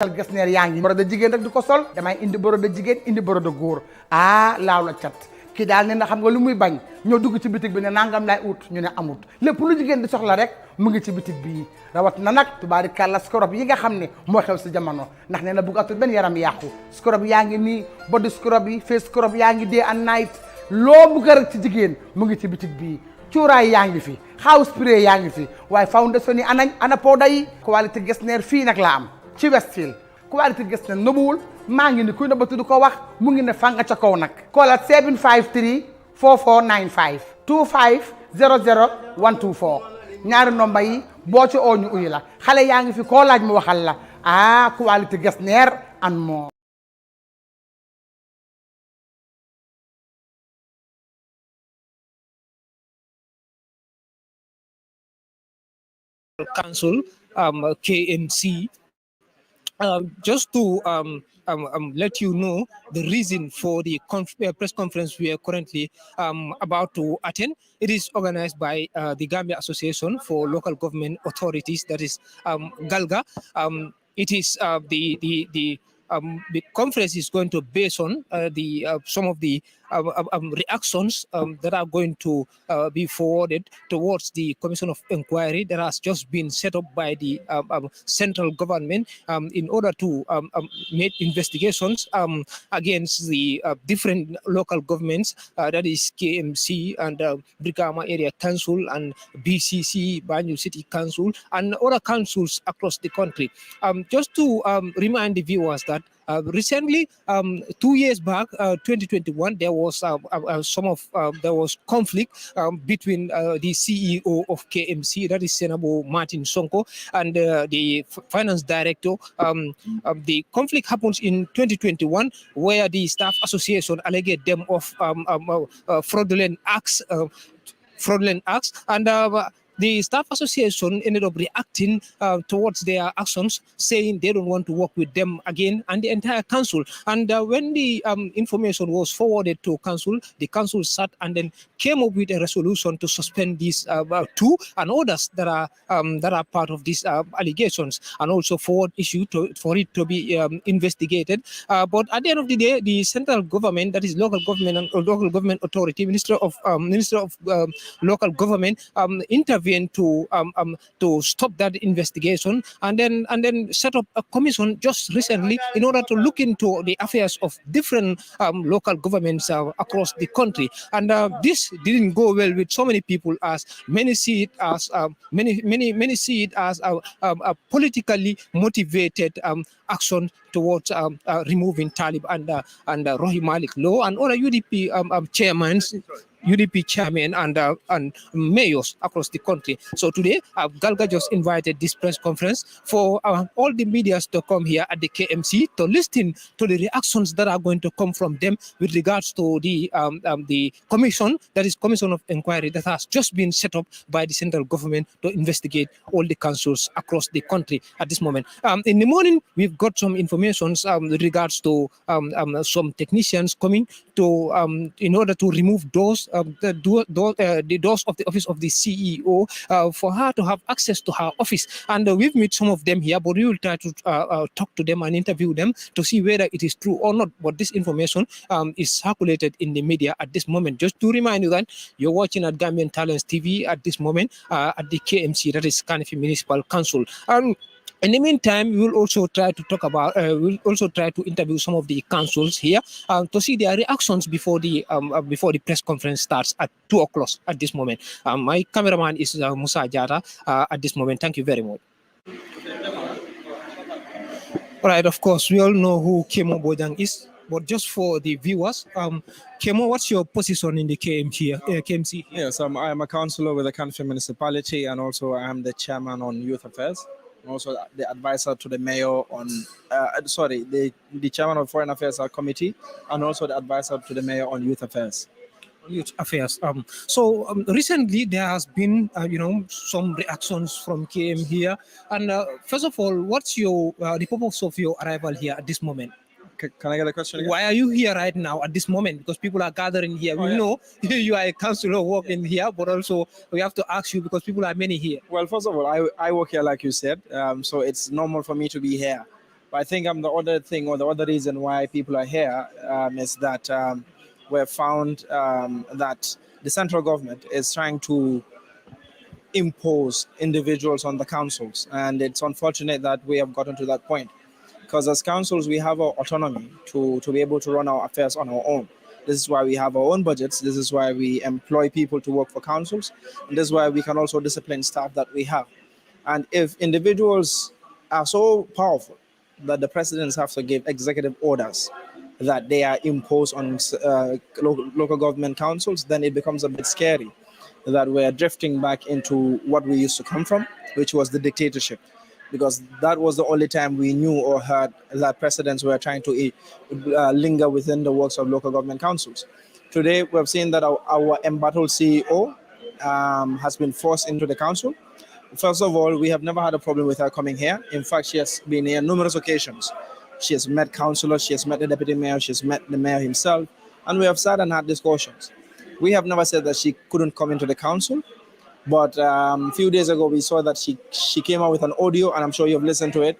Gesner yaa ngi borode jigéen rek du ko sol damay indi borode jigéen indi borode góor laaw la cat kii daal ne na xam nga lu muy bañ ñoo dugg ci bitig bi ne nangam lay ut ñu ne amut lépp lu jigéen di soxla rek mu ngi ci bitig bii rawat na nag tubaarikàlla scrub yi nga xam ne moo xew si jamono ndax nee na buggatul benn yaram yàqu scrub yaa ngi nii body scrub yi face scrub yaa ngi day and night loo bugg rek ci jigéen mu ngi ci bitig bii cuuraay yaa ngi fi house spray yaa ngi fi waaye foundation yi ana powder yi qualité Gesner fii nag la am ci Westfield qualité Gesner nëbuwul maa ngi ni kuy nëbbatu du ko wax mu ngi ne fanga ca kaw nag koolal 753 4495 25 00 124 ñaari nomba yi boo ci oo ñu uyu la xale yaa ngi fi koo laaj mu waxal la qualité Gesner and more. Council, KMC, just to let you know the reason for the press conference we are currently about to attend. It is organized by the Gambia Association for Local Government Authorities, that is Galga. It is the conference is going to base on some of the reactions that are going to be forwarded towards the Commission of Enquiry that has just been set up by the central government in order to make investigations against the different local governments, that is KMC and Brikama Area Council and BCC, Banjul City Council, and other councils across the country. Just to remind the viewers that recently, 2 years back, 2021, there was there was conflict between the CEO of KMC, that is Senabo Martin Sonko, and the finance director. The conflict happens in 2021, where the staff association alleged them of fraudulent acts, and the staff association ended up reacting towards their actions, saying they don't want to work with them again, and the entire council. And when the information was forwarded to council, the council sat and then came up with a resolution to suspend these two and others that are part of these allegations, and also forward issue for it to be investigated. But at the end of the day, the central government, that is local government and local government authority, Minister of Local Government, intervened to stop that investigation, and then set up a commission just recently in order to look into the affairs of different local governments across the country. And this didn't go well with so many people, as many see it as many see it as a politically motivated action towards removing Talib and Rohit Malik Law and other UDP UDP chairman and mayors across the country. So today, Galga just invited this press conference for all the medias to come here at the KMC to listen to the reactions that are going to come from them with regards to the commission, that is Commission of Enquiry, that has just been set up by the central government to investigate all the councils across the country at this moment. In the morning, we've got some information with regards to some technicians coming to in order to remove those the doors of the office of the CEO for her to have access to her office. And we've met some of them here, but we will try to talk to them and interview them to see whether it is true or not. But this information is circulated in the media at this moment. Just to remind you that you're watching at Gambian Talents TV at this moment at the KMC, that is Kanifi Municipal Council. In the meantime, we will also try to talk about, we'll also try to interview some of the councils here to see their reactions before the press conference starts at 2 o'clock at this moment. My cameraman is Musa Jata at this moment. Thank you very much. All right, of course, we all know who Kemo Bojang is, but just for the viewers, Kemo, what's your position in the KMC? Yes, I am a councillor with the Kanifi municipality, and also I am the chairman on youth affairs. Also the advisor to the mayor on, the chairman of foreign affairs committee, and also the advisor to the mayor on youth affairs. Youth affairs. Recently there has been, some reactions from KM here. And first of all, what's the purpose of your arrival here at this moment? Can I get a question again? Why are you here right now at this moment? Because people are gathering here. We know you are a councillor working here, but also we have to ask you because people are many here. Well, first of all, I work here like you said, so it's normal for me to be here. But I think the other thing or the other reason why people are here is that we have found that the central government is trying to impose individuals on the councils, and it's unfortunate that we have gotten to that point. Because as councils, we have our autonomy to be able to run our affairs on our own. This is why we have our own budgets. This is why we employ people to work for councils. And this is why we can also discipline staff that we have. And if individuals are so powerful that the presidents have to give executive orders that they are imposed on local government councils, then it becomes a bit scary that we're drifting back into what we used to come from, which was the dictatorship, because that was the only time we knew or heard that presidents were trying to linger within the works of local government councils. Today, we've seen that our embattled CEO has been forced into the council. First of all, we have never had a problem with her coming here. In fact, she has been here numerous occasions. She has met councillors, she has met the deputy mayor, she has met the mayor himself, and we have sat and had discussions. We have never said that she couldn't come into the council, but a few days ago we saw that she came out with an audio, and I'm sure you've listened to it,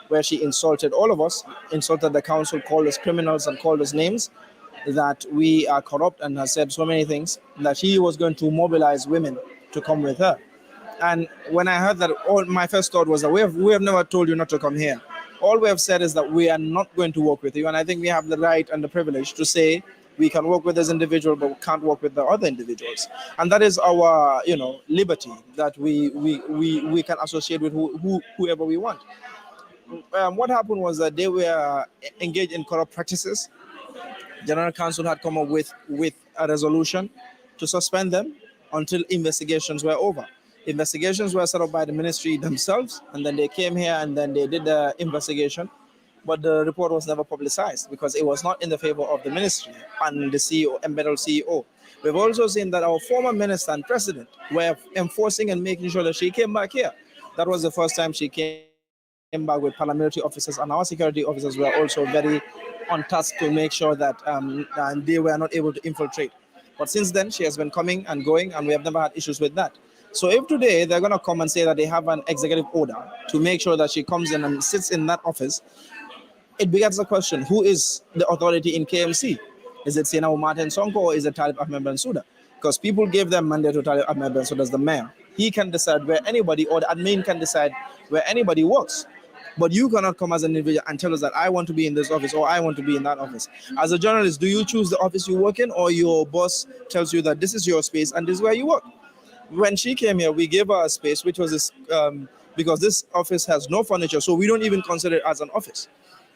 where she insulted all of us, insulted the council, called us criminals and called us names, that we are corrupt, and has said so many things, that she was going to mobilize women to come with her. And when I heard that, my first thought was that we have never told you not to come here. All we have said is that we are not going to work with you. And I think we have the right and the privilege to say we can work with this individual, but we can't work with the other individuals. And that is our, liberty, that we can associate with whoever we want. What happened was that they were engaged in corrupt practices. General Counsel had come up with a resolution to suspend them until investigations were over. Investigations were set up by the ministry themselves, and then they came here and then they did the investigation. But the report was never publicized because it was not in the favor of the ministry and the CEO, embattled CEO. We've also seen that our former minister and president were enforcing and making sure that she came back here. That was the first time she came back with paramilitary officers, and our security officers were also very on task to make sure that they were not able to infiltrate. But since then, she has been coming and going, and we have never had issues with that. So if today they're going to come and say that they have an executive order to make sure that she comes in and sits in that office, it begins the question, who is the authority in KMC? Is it Sena Martin Sonko or is it Talib Ahmed Bensouda? Because people gave them mandate to Talib Ahmed Bensouda as the mayor. He can decide where anybody, or the admin can decide where anybody works. But you cannot come as an individual and tell us that I want to be in this office or I want to be in that office. As a journalist, do you choose the office you work in, or your boss tells you that this is your space and this is where you work? When she came here, we gave her a space, which was this, because this office has no furniture, so we don't even consider it as an office.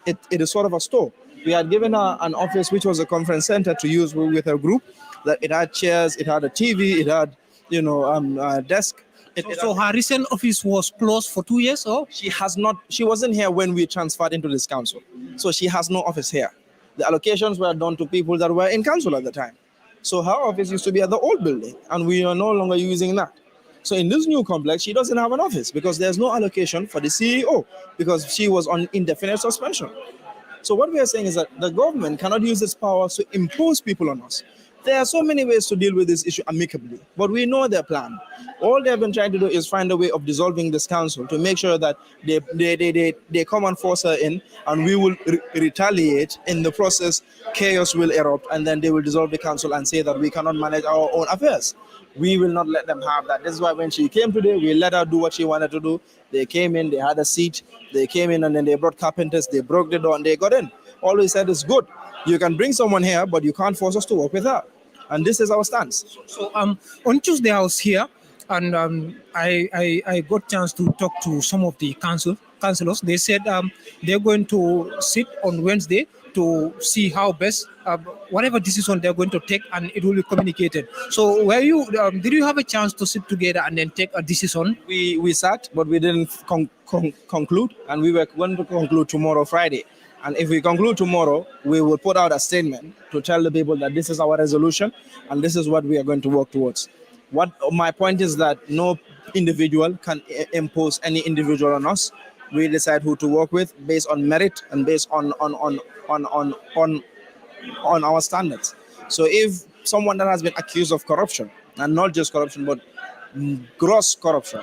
It is sort of a store. We had given her an office, which was a conference center to use with her group. That it had chairs, it had a TV, it had, a desk. So her recent office was closed for 2 years, or? She wasn't here when we transferred into this council. So she has no office here. The allocations were done to people that were in council at the time. So her office used to be at the old building, and we are no longer using that. So in this new complex, she doesn't have an office because there's no allocation for the CEO because she was on indefinite suspension. So what we are saying is that the government cannot use its powers to impose people on us. There are so many ways to deal with this issue amicably, but we know their plan. All they've been trying to do is find a way of dissolving this council to make sure that they come and force her in, and we will retaliate. In the process, chaos will erupt, and then they will dissolve the council and say that we cannot manage our own affairs. We will not let them have that. This is why when she came today, we let her do what she wanted to do. They came in, they had a seat, they came in, and then they brought carpenters, they broke the door, and they got in. All we said is good. You can bring someone here, but you can't force us to work with her. And this is our stance. So on Tuesday I was here, and I got chance to talk to some of the councillors. They said they're going to sit on Wednesday to see how best whatever decision they're going to take, and it will be communicated. So did you have a chance to sit together and then take a decision? We sat, but we didn't conclude, and we were going to conclude tomorrow, Friday. And if we conclude tomorrow, we will put out a statement to tell the people that this is our resolution and this is what we are going to work towards. What my point is that no individual can impose any individual on us. We decide who to work with based on merit and based on our standards. So if someone that has been accused of corruption, and not just corruption, but gross corruption,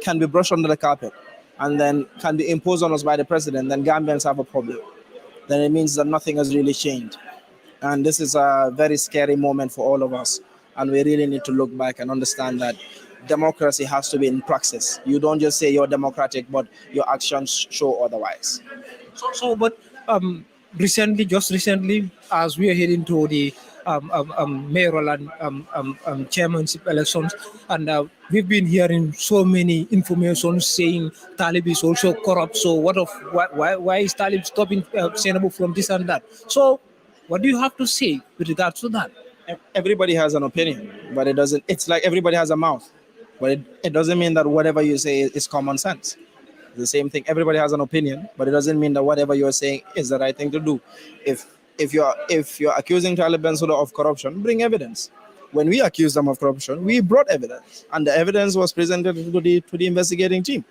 can be brushed under the carpet, and then can be imposed on us by the president, then Gambians have a problem. Then it means that nothing has really changed. And this is a very scary moment for all of us. And we really need to look back and understand that democracy has to be in praxis. You don't just say you're democratic, but your actions show otherwise. But just recently, as we are heading to the mayoral and chairmanship elections, and we've been hearing so many information saying Talib is also corrupt. So why is Talib stopping Senabu from this and that? So what do you have to say with regards to that? Everybody has an opinion, but it doesn't. It's like everybody has a mouth, but it doesn't mean that whatever you say is common sense. The same thing. Everybody has an opinion, but it doesn't mean that whatever you're saying is the right thing to do. If you're accusing Talib Bensouda of corruption, bring evidence. When we accused them of corruption, we brought evidence, and the evidence was presented to the investigating team.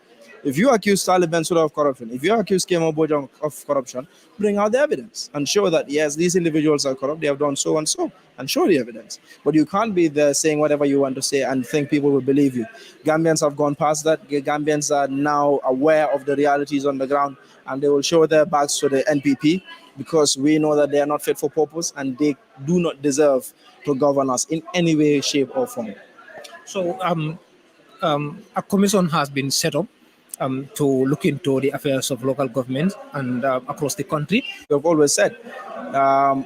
If you accuse Talib Bensouda of corruption, if you accuse Kemo Bojang of corruption, bring out the evidence and show that, yes, these individuals are corrupt, they have done so and so, and show the evidence. But you can't be there saying whatever you want to say and think people will believe you. Gambians have gone past that. Gambians are now aware of the realities on the ground, and they will show their backs to the NPP because we know that they are not fit for purpose and they do not deserve to govern us in any way, shape, or form. So a commission has been set up to look into the affairs of local government and across the country. We've always said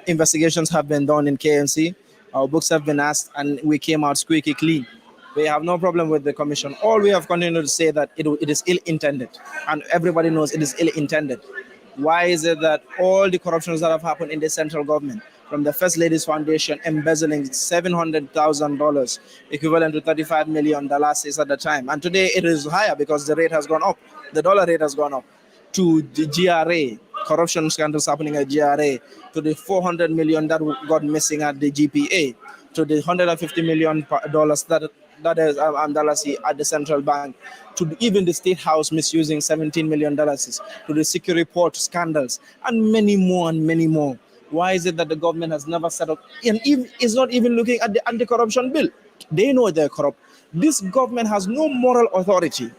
investigations have been done in KMC, our books have been asked, and we came out squeaky clean. We have no problem with the commission. All we have continued to say that it is ill-intended, and everybody knows it is ill-intended. Why is it that all the corruptions that have happened in the central government, from the First Lady's Foundation embezzling $700,000, equivalent to $35 million at the time. And today it is higher because the rate has gone up. The dollar rate has gone up. To the GRA, corruption scandals happening at GRA, to the $400 million that got missing at the GPA, to the $150 million that is at the central bank, to even the State House misusing $17 million, to the security port scandals, and many more and many more. Why is it that the government has never set up and is not even looking at the anti-corruption bill? They know they're corrupt. This government has no moral authority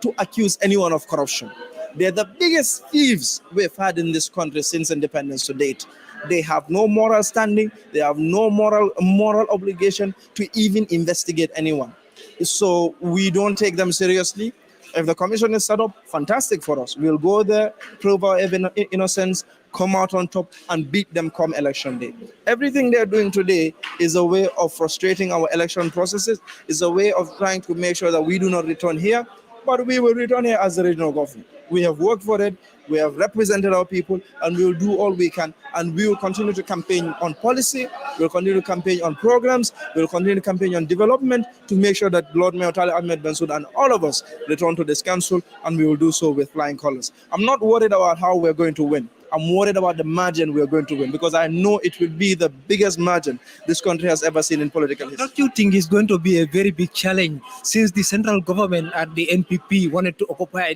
to accuse anyone of corruption. They're the biggest thieves we've had in this country since independence to date. They have no moral standing. They have no moral obligation to even investigate anyone. So we don't take them seriously. If the commission is set up, fantastic for us. We'll go there, prove our innocence, come out on top, and beat them come election day. Everything they're doing today is a way of frustrating our election processes, is a way of trying to make sure that we do not return here, but we will return here as the regional government. We have worked for it, we have represented our people, and we will do all we can. And we will continue to campaign on policy, we'll continue to campaign on programs, we'll continue to campaign on development to make sure that Lord Mayor Talib Ahmed Bensouda and all of us return to this council, and we will do so with flying colors. I'm not worried about how we're going to win. I'm worried about the margin we're going to win, because I know it will be the biggest margin this country has ever seen in political history. Don't you think it's going to be a very big challenge since the central government and the NPP wanted to occupy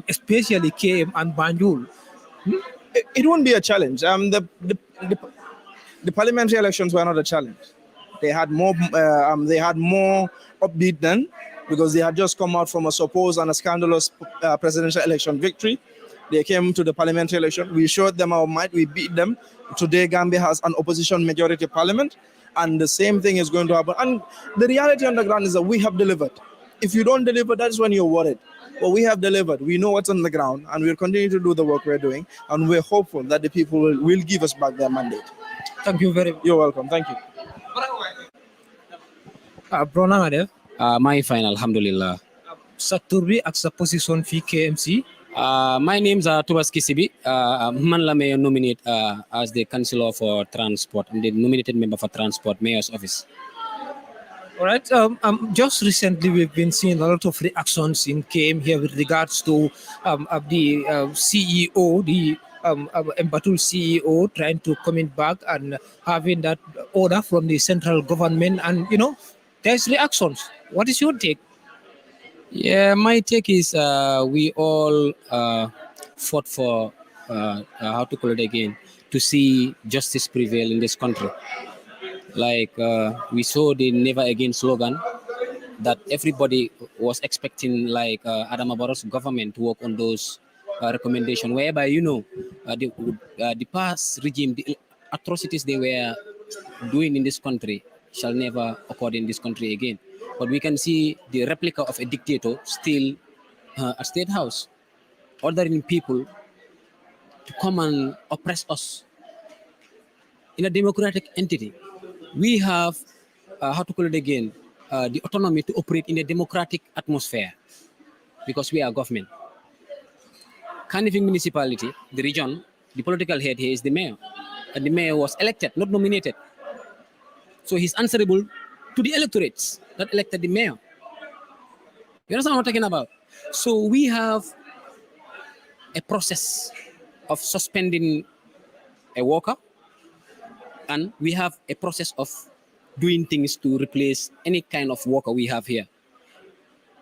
especially KM and Banjul? It won't be a challenge. The parliamentary elections were not a challenge. They had more upbeat then, because they had just come out from a supposed and a scandalous presidential election victory. They came to the parliamentary election. We showed them our might. We beat them. Today, Gambia has an opposition majority parliament, and the same thing is going to happen. And the reality on the ground is that we have delivered. If you don't deliver, that's when you're worried. But we have delivered. We know what's on the ground, and we'll continue to do the work we're doing. And we're hopeful that the people will give us back their mandate. Thank you very much. You're welcome. Thank you. Brona Madev. My fine, Alhamdulillah. Sa tur bi ak sa position fi KMC. My name's Tubas Kisibi. Man la mayor nominate as the Councillor for Transport. I'm the nominated member for Transport, Mayor's Office. All right. Just recently, we've been seeing a lot of reactions in KM here with regards to the CEO, the Embatul CEO, trying to come back and having that order from the central government. And, there's reactions. What is your take? Yeah, my take is we all fought for, how to call it again, to see justice prevail in this country. Like we saw the Never Again slogan, that everybody was expecting like Adam Barrow's government to work on those recommendations, whereby the past regime, the atrocities they were doing in this country shall never occur in this country again. But we can see the replica of a dictator still at State House, ordering people to come and oppress us. In a democratic entity, we have, the autonomy to operate in a democratic atmosphere because we are government. Canifing municipality, the region, the political head here is the mayor. And the mayor was elected, not nominated. So he's answerable to the electorates that elected the mayor. You understand what I'm talking about? So we have a process of suspending a worker, and we have a process of doing things to replace any kind of worker we have here.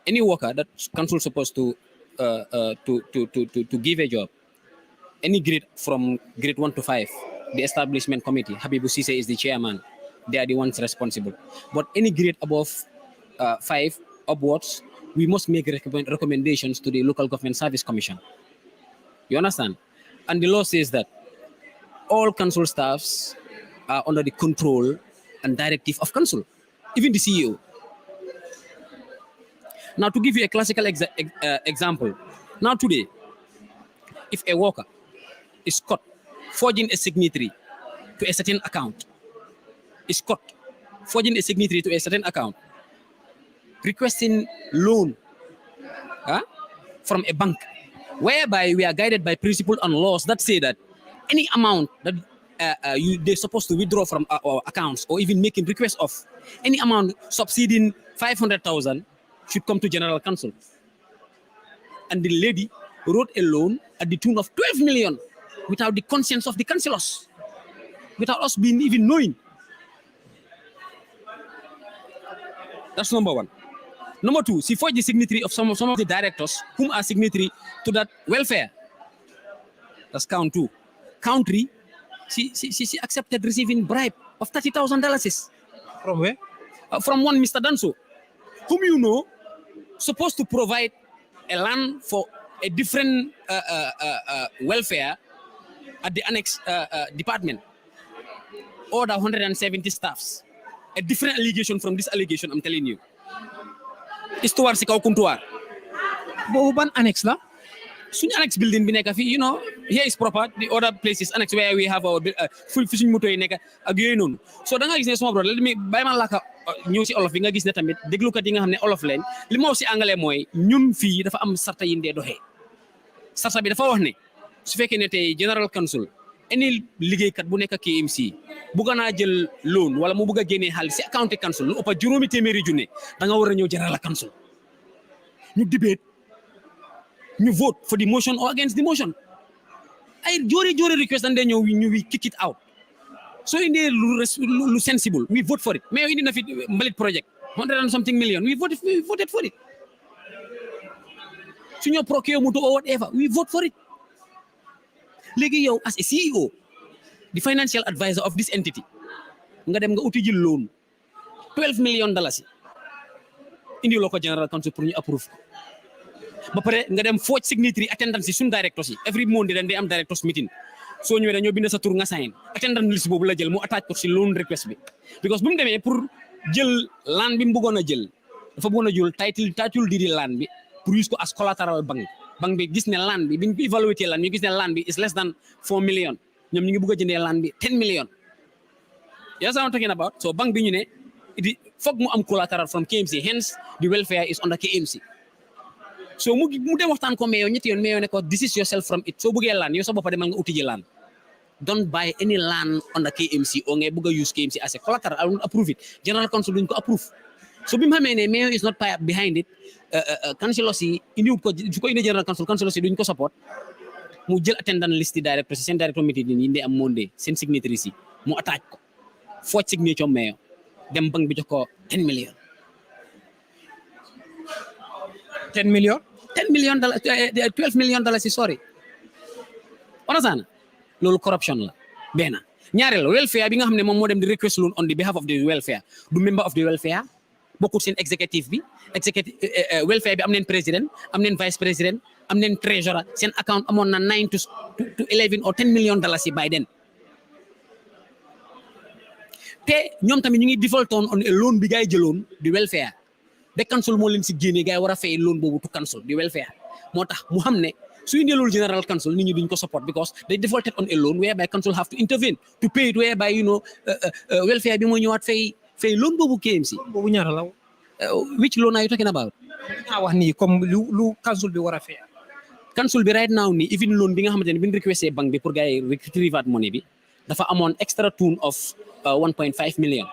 Any worker that council is supposed to give a job, any grade from grade 1 to 5, the establishment committee, Habibu Sise is the chairman. They are the ones responsible. But any grade above 5 upwards, we must make recommendations to the local government service commission. You understand? And the law says that all council staffs are under the control and directive of council, even the CEO. Now, to give you a classical example, now today, if a worker is caught forging a signatory to a certain account, requesting loan from a bank, whereby we are guided by principle and laws that say that any amount that they're supposed to withdraw from our accounts or even making requests of any amount subsiding 500,000 should come to General Council. And the lady wrote a loan at the tune of 12 million without the conscience of the councillors, without us being even knowing. That's number one. Number two, she forged the signatory of some of the directors whom are signatory to that welfare. That's count two. Count three, she accepted receiving bribe of $30,000. From where? From one Mr. Danso, whom you know, supposed to provide a land for a different welfare at the annex department. Order 170 staffs. A different allegation from this allegation, I'm telling you. Istuwar si kaw kuntuwar. Boobu ban annex la? Suñ annex building bi nekk fi, you know, here is proper, the other places annex where we have our fi suñ moto yi nekk ak yooyu noonu. So da nga gis ne sama brother, bàyyi ma laka ñëw si olof bi nga gis ne tamit déglukat yi nga xam ne olof leen li ma wax si anglais mooy ñun fii dafa am sarta yi ndee doxee. Sarta bi dafa wax ne su fekkee ne tey General Council any liggéeykat bu nekk KMC bugga naa jël loan wala mu bugg a génnee xaalis si account council lu ëpp juróomi téeméeri junne da nga war a ñëw General Council ñu debate ñu vote for the motion or against the motion ay joori request and then we kick it out. So indee lu sensible we vote for it. Mais indi na fi mbalit project 100 and something million we voted for it. Suñu procure moto or whatever we vote for it. Léegi yow as a CEO, the financial advisor of this entity, nga dem nga uti ji loan $12 million indi loo ko General Council pour ñu approve ko. Ba pare nga dem forge signatory attendance si suñ directors yi every Monday dañ day am directors meeting. Soo ñëwee dañoo bind sa tur nga sign attendance list boobu la jël mu attach ko si loan request bi. Because bu mu demee pour jël land bi mu bëggoon a jël dafa bëggoon a jël title deed land bi pour use ko as collateral bank bi gis ne land bi biñ ko évaluer land ñu gis ne land bi is less than 4 million ñoom ñu ngi bëgg a jëndee land bi 10 million. You know what I'm talking about? So bank bi ñu ne foog mu am collateral from KMC, hence the welfare is under KMC. So mu dem waxtaan ko mayo ñetti yoon mayo ne ko this is yourself from it. Soo bëggee land yow sa bopp demal nga uti ji land. Don't buy any land under KMC or ngay bëgg a use KMC as a collateral. I won't approve it. General Council duñ ko approve. So bi mu xamee ne mayor is not behind it, councilors yi indiwut ko su ko indi General Council councilors yi duñ ko support mu jël attendance list directeur seen directeur meeting yi indi am Monday seen signatories yi mu attaque ko forge signature mayor dem bank bi jox ko 10 million. 10 million? $10 million, $12 million sorry. Understand? Loolu corruption la. Benn. Ñaareel welfare bi nga xam ne moom moo dem di request loan on the behalf of the welfare du member of the welfare bokkut seen executive bi welfare bi am neen président am neen vice président am neen treasurer seen account amoon na 9 to 11 or 10 million dollars yi by then te ñoom tamit ñu ngi default on a loan bi gaay jëloon di welfare de council moo leen si génnee gaay war a fay loan boobu to council di welfare moo tax mu xam ne su indee loolu general council nit ñi duñ ko support because they defaulted on a loan whereby council have to intervene to pay it whereby welfare bi moo ñëwaat fay loan boobu KMC boobu ñaata la which loan are you talking about nga wax nii comme lu council bi war a fay council bi right now nii even loan bi nga xamante ne bi ñu requesté banque bi pour gars yi retrieve money bi dafa amoon extra tune of 1.5 million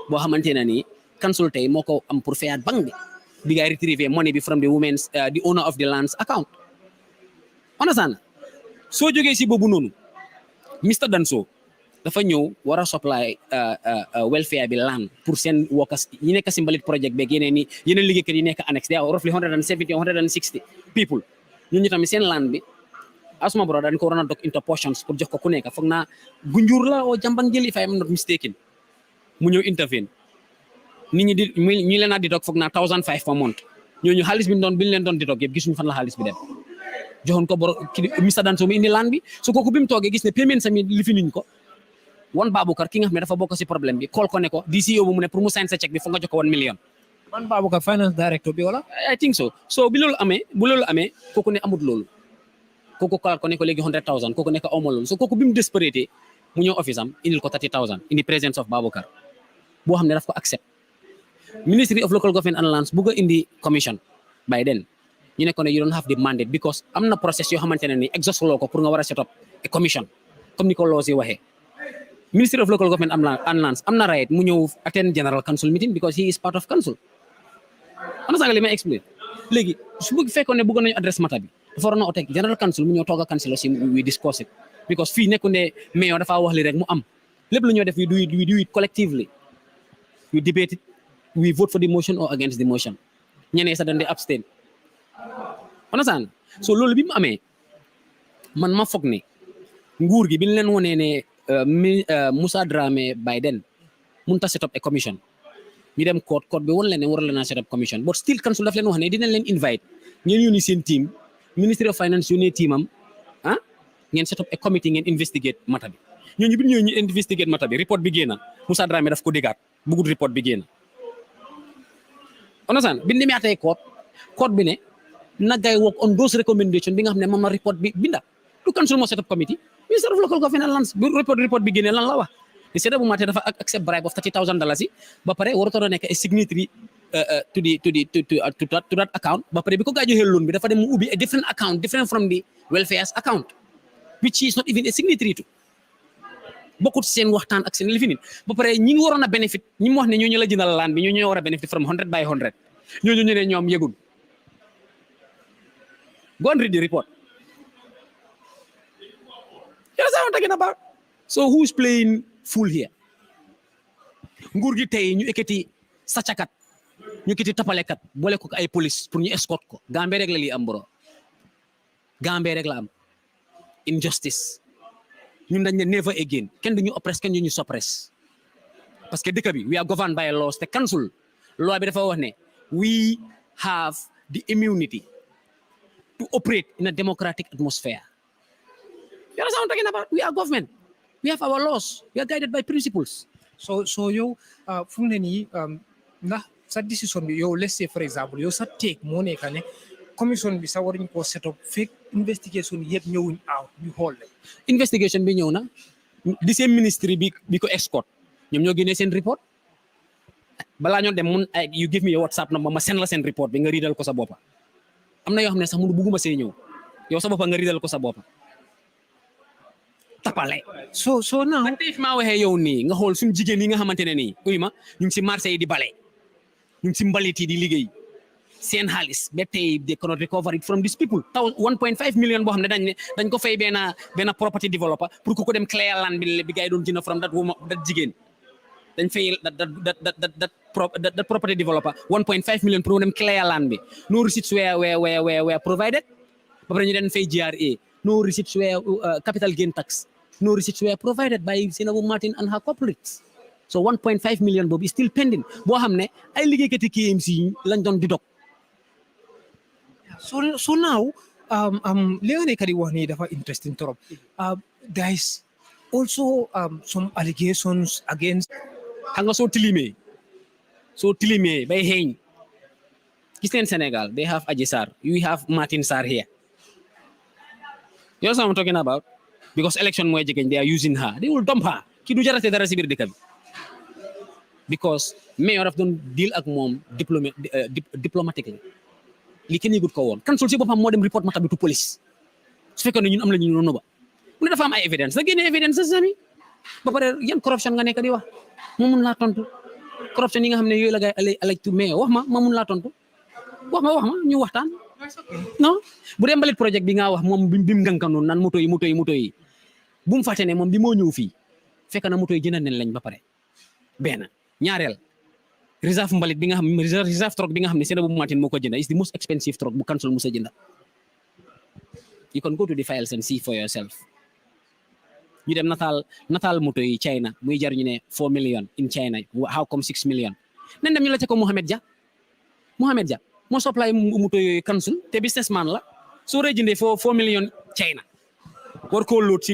boo xamante ne nii council tey moo ko am pour fayaat banque bi gars yi retrieve money bi from the women's the owner of the land's account understand soo jógee si boobu noonu Mr Danso dafa ñëw war a supply welfare bi land pour seen workers yi nekk si mbalit project beeg yeneen liggéeykat yi nekk annex they are roughly 170 or 160 people ñun ñu tamit seen land bi asuma bro dañ ko waroon a dog into portions pour jox ko ku nekk foog naa gunjur la oo jambang jël if I am not mistaken mu ñëw intervene nit ñi ñu leen a di dog foog naa 1,500 per month ñooñu xaalis bi ñu leen doon di dog yëpp gisuñu fan la xaalis bi dem joxoon ko bor Mr Danso mi indi land bi su kooku bi mu toogee gis ne payment sami li fi nuñ ko wan Baboucarr ki nga xam ne dafa bokk si problème bi call ko ne ko DCO bu mu ne pour mu sign sa chèque bi foog nga jox ko 1 million. man Baboucarr finance director bi wala. I think so bu loolu amee kooku ne amut loolu kooku call ko ne ko léegi 100,000 kooku ne ko awma loolu so kooku bi mu desperate mu ñëw office am indil ko 30,000 in the presence of Baboucarr boo xam ne daf ko accept Ministry of Local Government and Lands bugg a indi commission by then ñu ne ko ne you don't have the mandate because am na process yoo xamante ne ni exhaust loo ko pour nga war a set up a commission comme ni ko loo si waxee Ministry of Local Government and Lands am na right mu ñëw attend general council meeting because he is part of council ana saga li may explain léegi su bëgg fekkoon ne bëggoon nañu adresse mata bi dafa waroon a ote general council mu ñëw toog a council aussi we discuss it because fii nekku ne mayor dafa wax li rek mu am lépp lu ñoo def we do it collectively we debate it we vote for the motion or against the motion ñeneen sax dañ di abstain understand so loolu bi mu amee man ma foog ne nguur gi bi ñu leen wonee ne Moussa Dramé Biden mun ta set up a commission ñu dem court bi won leen ne war leen a set up commission but still council daf leen wax ne dinañ leen invite ngeen yónni seen team Ministry of Finance yónnee teamam ngeen set up a committee ngeen investigate mata bi ñooñu bi ñu investigate mata bi report bi génn Moussa Dramé daf ko déggaat bëggut report bi génn understand bi ñu demee atay court bi ne na gay work on those recommendation bi nga xam ne moom la report bi binda du council moo set up committee Minister of Local Government and Lands report bi génne lan la wax ni seeda bu maté dafa accept bribe of $30,000 yi ba pare waratoo nekk a signatory to that account ba pare bi ko gaa joxee loan bi dafa dem mu ubbi a different account different from the welfare's account which is not even a signatory to bokkut seen waxtaan ak seen lifinin ba pare ñi ngi waroon a benefit ñi mu wax ne ñooñu la jëndal land bi ñoo war a benefit from 100 by 100 ñooñu ñu ne ñoom yëgul go and read the report. You understand what I'm talking about? So who's playing fool here? Nguur gi tey ñu ekkati sàccakat ñu ekkati tapalekat boole ko ay police pour ñu escort ko Gambie rek la lii am bro Gambie rek la am injustice ñun dañ ne never again kenn du ñu oppress kenn du ñu suppress parce que dëkk bi we are governed by laws te council loi bi dafa wax ne we have the immunity to operate in a democratic atmosphere. You understand what I'm talking about? We are government. We have our laws. We are guided by principles. So yow fu mu ne nii ndax sa décision bi yow let's say for example yow sa take moo nekk ne commission bi sa waruñ koo set up fekk investigation yëpp ñëwuñ out ñu xool leen. Investigation bi ñëw na di seen ministry bi ko escort ñoom ñoo génnee seen report balaa ñoo dem mun you give me your WhatsApp number ma send la seen report bi nga riidal ko sa boppa am na yoo xam ne sax mënu bugguma see ñëw yow sa boppa nga riidal ko sa boppa tapale so now tey fi maa waxee yow nii nga xool suñu jigéen yi nga xamante ne nii uy ma ñu ngi si marché yi di bale ñu ngi si mbalit yi di liggéey seen xaalis ba tey they cannot recover it from these people 1.5 million boo xam ne dañ ko fay benn property developer pour ku ko dem clear land bi gars yi doon jënd from that jigéen dañ fay that property developer 1.5 million pour mu dem clear land bi no receipts were provided ba pare ñu den fay GRA no receipts were capital gain tax no receipts were provided by Senabu Martin and her corporates so 1.5 million boobu is still pending boo xam ne ay liggéeykati KMC lañ doon di dog. So now léegi nekk di wax nii dafa interesting trop. There is also some allegations against. xam nga soo tilimee bay xeeñ gis ngeen Sénégal they have Adji Sarr you have Martin Sarr here. You know what I'm talking about? Because election mooy jegeñ they are using her they will dump her ki du jarate dara si biir dëkk bi because mayor daf doon deal ak moom diplomatically li kenn yëgut ko woon council si boppam moo dem report mata bi to police su fekkee ne ñun am la ñu noonu ba mu ne dafa am ay evidence da génne evidence sami ba pare yan corruption nga nekk di wax ma mun laa tontu corruption yi nga xam ne yooyu la gay alaj tu mayor wax ma mun laa tontu wax ma ñu waxtaan non bu dee mbalit projet bi nga wax moom bi mu ngànkanoon naan moto yi bu mu fàtte ne moom bi moo ñëw fii fekk na moto yi jënd nañ lañ ba pare benn ñaareel reserve mbalit bi nga xam reserve truck bi nga xam ne Seynabou Martin moo ko jënd is the most expensive truck bu council musa jënd. You can go to the files and see for yourself. ñu dem nataal moto yi China muy jar ñu ne 4 million in China how come 6 million nen dem ñu la ca ko Mohamed Dia moo supply moto yooyu council te businessman la soo ree jëndee 4 million China war koo loot si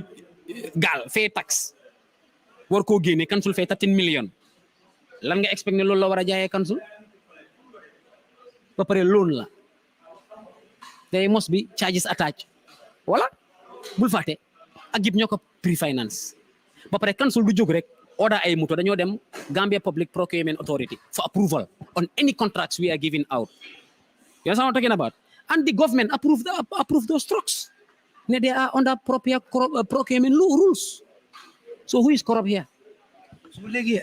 gaal fee tax war koo génne council fee 13 million lan nga expect ne loolu la war a jaayee council ba pare loan la there must be charges attached wala bul fàtte ak yëpp ñoo ko pre-finance ba pare council du jóg rek order ay moto dañoo dem Gambia Public Procurement Authority for approval on any contracts we are giving out. You know what I'm talking about? And the government approved those trucks. They are under proper procurement rules. So who is corrupt here? So legi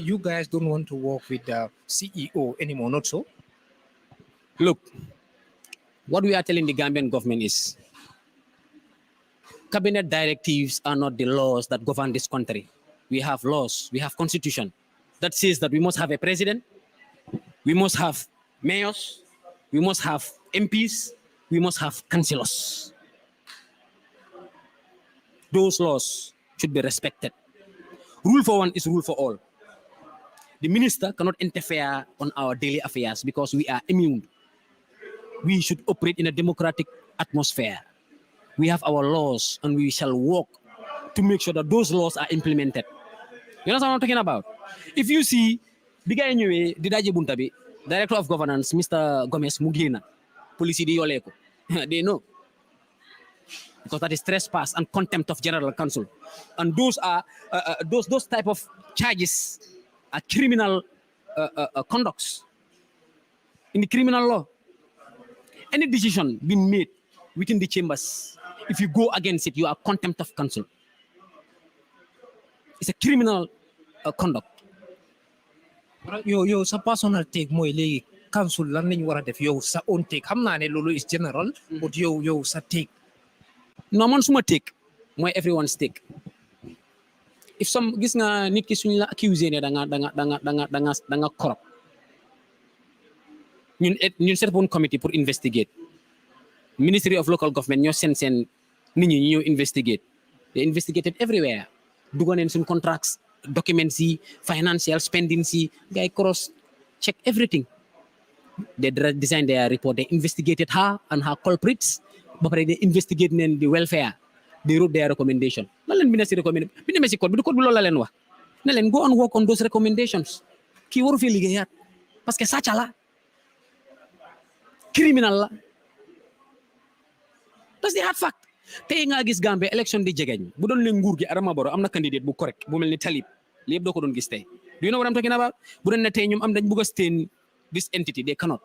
you guys don't want to work with the CEO anymore, not so? Look, what we are telling the Gambian government is cabinet directives are not the laws that govern this country. We have laws, we have constitution that says that we must have a president, we must have mayors, we must have MPs, we must have councillors. Those laws should be respected. Rule for one is rule for all. The minister cannot interfere on our daily affairs because we are immune. We should operate in a democratic atmosphere. We have our laws and we shall work to make sure that those laws are implemented. You know what I'm talking about? If you see, the guy anyway, the Director of Governance, Mr. Gomez Mugina, police di yoleko. They know. Because that is trespass and contempt of General Council. And those are, those type of charges are criminal conducts in the criminal law. Any decision being made within the chambers, if you go against it, you are contempt of council. It's a criminal conduct. Yo sa personal take mooy léegi council lan lañu war a def yow sa own take xam naa ne loolu is general but yow sa take. No man suma take mooy everyone's take. If some gis nga nit ki suñ la accusé ne da nga corrupt. ñun set one committee pour investigate. Ministry of Local Government ñoo seen nit ñi ñoo investigate. They investigated everywhere. Dugal neen suñ contracts, documents yi, financial spending yi, guy cross check everything. They designed their report. They investigated her and her culprits. Ba pare they investigate neen the welfare. They wrote their recommendation. Na leen bind si recommendation. Bind ma si code bi du code bi loolu la leen wax. Na leen go and work on those recommendations. Kii waru fi liggéeyaat parce que sàcca la. Criminal la. That's the hard fact. Tey nga gis Gambia election di jegeñ bu doon leen nguur gi Adama Barrow am na candidate bu correct bu mel ni Talib li yëpp doo ko doon gis tey. Do you know what I'm talking about? Bu doon ne tey ñoom am dañ bëgg a stain this entity they cannot.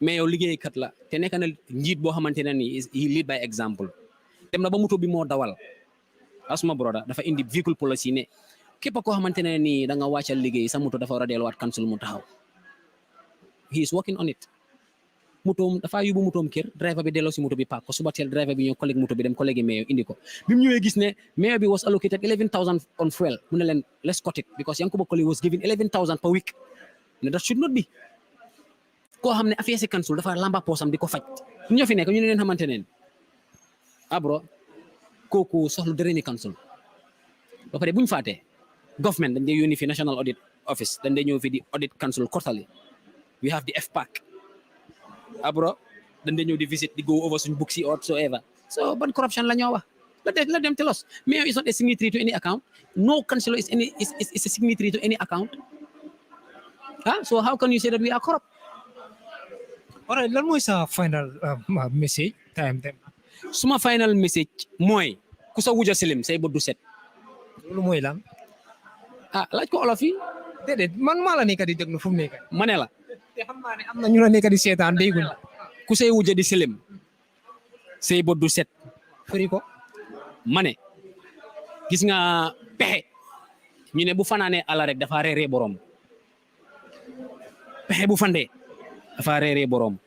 Mais yow liggéeykat la te nekk na njiit boo xamante ne nii he lead by example. Dem na ba moto bi moo dawal asuma broda dafa indi vehicle policy ne képp koo xamante ne nii da nga wàccal liggéey sa moto dafa war a delluwaat council mu taxaw. He is working on it. Motoom dafa yóbbu motoom kër driver bi delloo si moto bi paak ko suba teel driver bi ñëw collègue moto bi dem collègue mayor indi ko bi mu ñëwee gis ne mayor bi was allocated 11,000 on fuel mu ne leen let's cut it because Yankuba Colley was given 11,000 per week ne that should not be koo xam ne affaire si council dafa lamba poosam di ko faj ñoo fi nekk ñu ne leen xamante neen bro kooku soxlu dërëmi council ba pare buñ faatee government dañ dee yónni fi National Audit Office dañ dee ñëw fi di Audit Council quarterly. We have the FPAC. Abro dañ dee ñëw di visit di go over suñ books yi or whatsoever. So ban corruption la ñoo wax. Let them tell us. Mayor is not a signatory to any account. No councillor is a signatory to any account. So how can you say that we are corrupt? All right, lan mooy sa final message time dem. Suma final message mooy ku sa wuja silim say bët du set. Loolu mooy lan. Laaj ko olof yi. Déedéet man maa la nekk di déglu fu mu nekk. Ma ne la. Te xam naa ne am na ñu la nekk di seetaan dégguñ la. Ku say wuja di silim say bët du set. Firi ko. Ma ne gis nga pexe ñu ne bu fanaanee ala rek dafa reeree borom. Pexe bu fandee dafa reeree borom.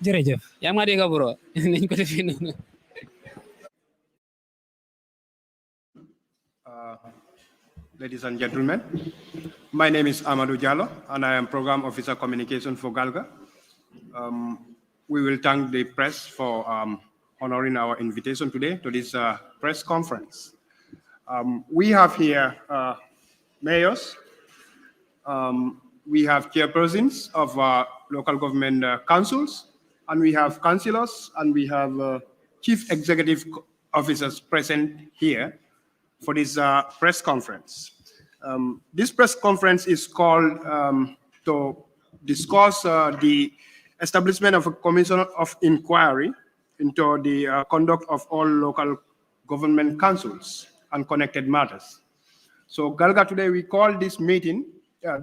Jërëjëf. yaa ngi ma dégg bro nañ ko defee noonu. Ladies and gentlemen, my name is Amadou Diallo, and I am Program Officer Communication for Galga. We will thank the press for honoring our invitation today to this press conference. We have here mayors, we have chairpersons of local government councils, and we have councillors, and we have chief executive officers present here for this press conference. This press conference is called to discuss the establishment of a commission of inquiry into the conduct of all local government councils and connected matters. So Galga, today we call this meeting,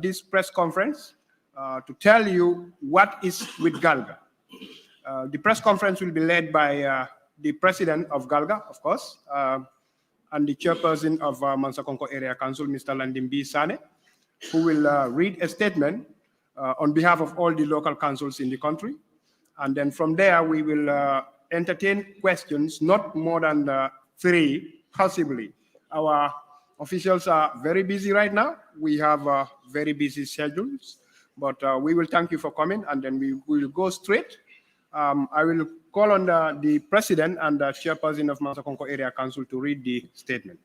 this press conference, to tell you what is with Galga. The press conference will be led by the president of Galga, of course, and the chairperson of Mansakonko Area Council, Mr. Landimbi Sane, who will read a statement on behalf of all the local councils in the country. And then from there, we will entertain questions, not more than 3, possibly. Our officials are very busy right now. We have very busy schedules, but we will thank you for coming, and then we will go straight. I will call on the president and the chairperson of Mansakonko Area Council to read the statement.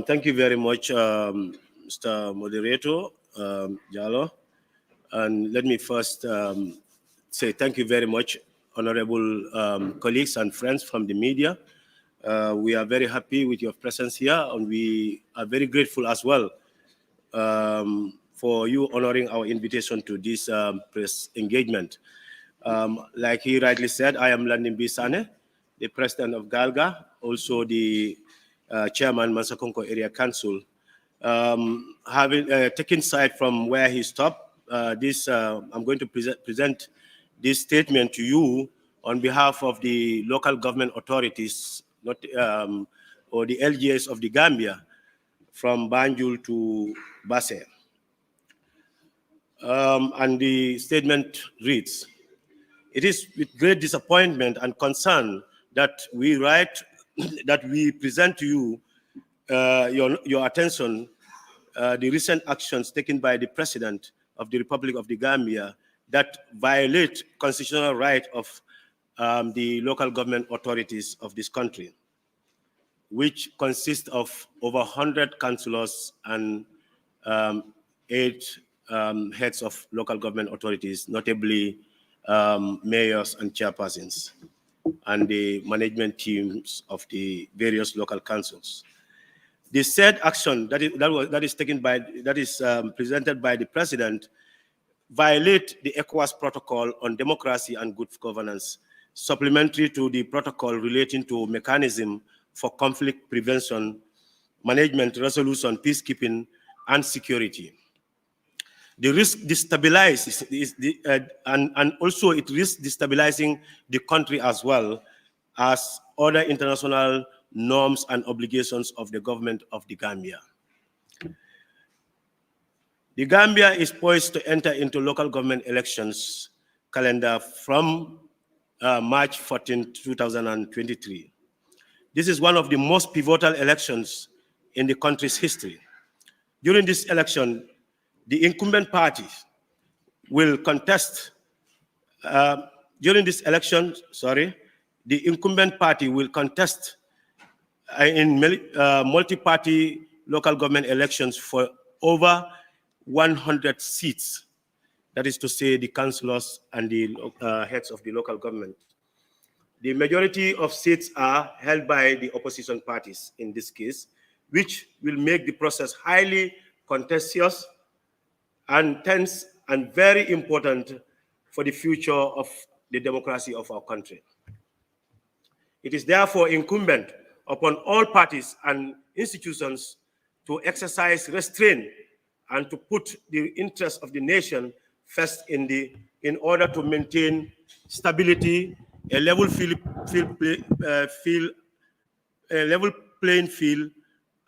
Thank you very much, Mr. Moderator, Jallo. And let me first say thank you very much, honorable colleagues and friends from the media. We are very happy with your presence here, and we are very grateful as well for you honoring our invitation to this press engagement. Like he rightly said, I am Landin Bisane, the president of Galga, also the chairman Mansakonko Area Council. Having taken side from where he stopped, I'm going to present this statement to you on behalf of the local government authorities, or the LGS of the Gambia, from Banjul to Basse. And the statement reads, "It is with great disappointment and concern that we present to you your attention the recent actions taken by the President of the Republic of the Gambia that violate constitutional right of the local government authorities of this country, which consist of over 100 councillors and 8 heads of local government authorities, notably mayors and chairpersons, and the management teams of the various local councils. The said action that is presented by the President violate the ECOWAS protocol on democracy and good governance, supplementary to the protocol relating to mechanism for conflict prevention, management, resolution, peacekeeping, and security. The risk destabilizes, and also it risks destabilizing the country as well as other international norms and obligations of the government of the Gambia. The Gambia is poised to enter into local government elections calendar from March 14, 2023. This is one of the most pivotal elections in the country's history. During this election, the incumbent party will contest, the incumbent party will contest in multi-party local government elections for over 100 seats. That is to say, the councillors and the heads of the local government. The majority of seats are held by the opposition parties in this case, which will make the process highly contentious and tense and very important for the future of the democracy of our country. It is therefore incumbent upon all parties and institutions to exercise restraint and to put the interests of the nation first in order to maintain stability, a level playing field,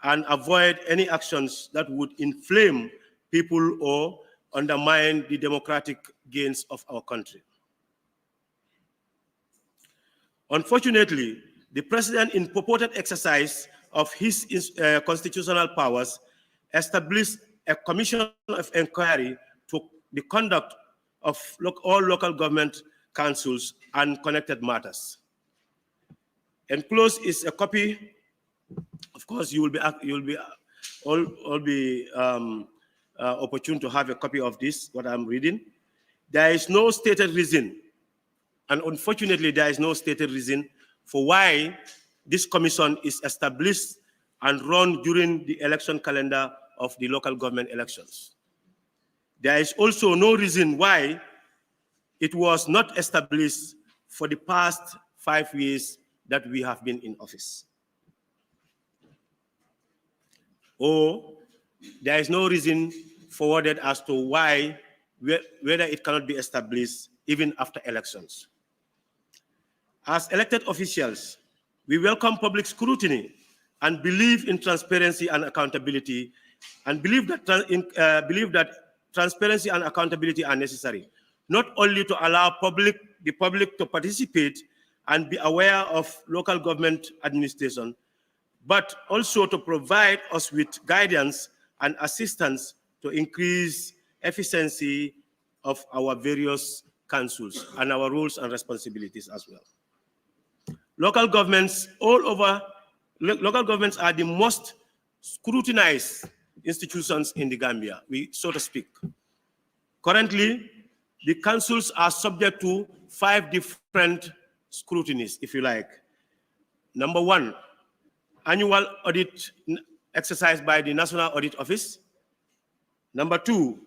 and avoid any actions that would inflame people or undermine the democratic gains of our country. Unfortunately, the president, in purported exercise of his constitutional powers, established a commission of inquiry to the conduct of all local government councils and connected matters. Enclosed is a copy. Of course, you will be opportune to have a copy of this, what I'm reading. There is no stated reason, and unfortunately, there is no stated reason for why this commission is established and run during the election calendar of the local government elections. There is also no reason why it was not established for the past 5 years that we have been in office. Or there is no reason forwarded as to why, whether it cannot be established even after elections. As elected officials, we welcome public scrutiny and believe in transparency and accountability, and believe that transparency and accountability are necessary, not only to allow the public to participate and be aware of local government administration, but also to provide us with guidance and assistance to increase efficiency of our various councils and our roles and responsibilities as well. Local governments all over, local governments are the most scrutinized institutions in the Gambia, so to speak. Currently, the councils are subject to 5 different scrutinies, if you like. Number 1, annual audit exercised by the National Audit Office. Number 2,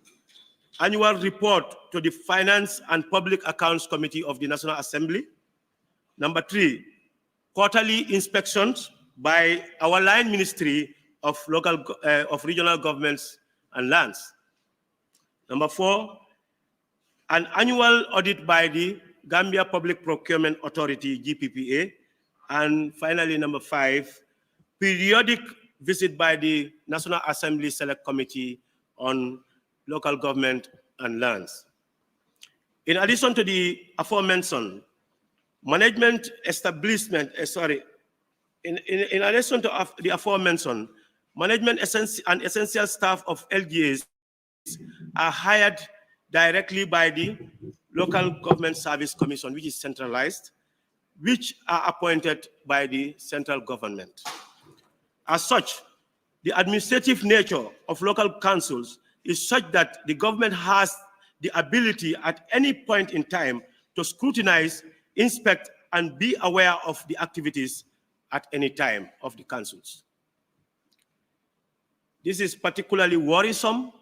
annual report to the Finance and Public Accounts Committee of the National Assembly. Number 3, quarterly inspections by our line Ministry of Regional Governments and Lands. Number 4, an annual audit by the Gambia Public Procurement Authority, GPPA. And finally, number 5, periodic visit by the National Assembly Select Committee on Local Government and Lands. In addition to the aforementioned, management establishment, in addition to the aforementioned, management and essential staff of LGAs are hired directly by the Local Government Service Commission, which is centralized, which are appointed by the central government. As such, the administrative nature of local councils is such that the government has the ability at any point in time to scrutinize, inspect, and be aware of the activities at any time of the councils. This is particularly worrisome.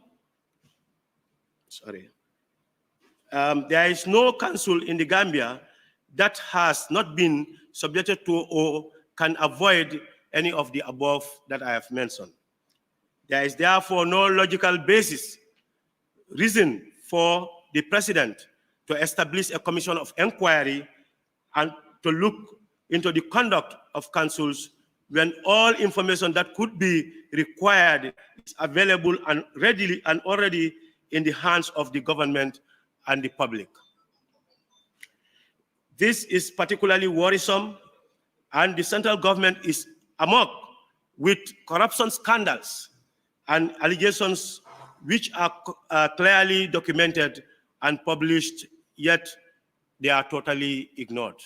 There is no council in the Gambia that has not been subjected to or can avoid any of the above that I have mentioned. There is therefore no logical reason for the president to establish a commission of inquiry and to look into the conduct of councils when all information that could be required is available and readily and already in the hands of the government and the public. This is particularly worrisome, and the central government is amok with corruption scandals and allegations which are clearly documented and published, yet they are totally ignored.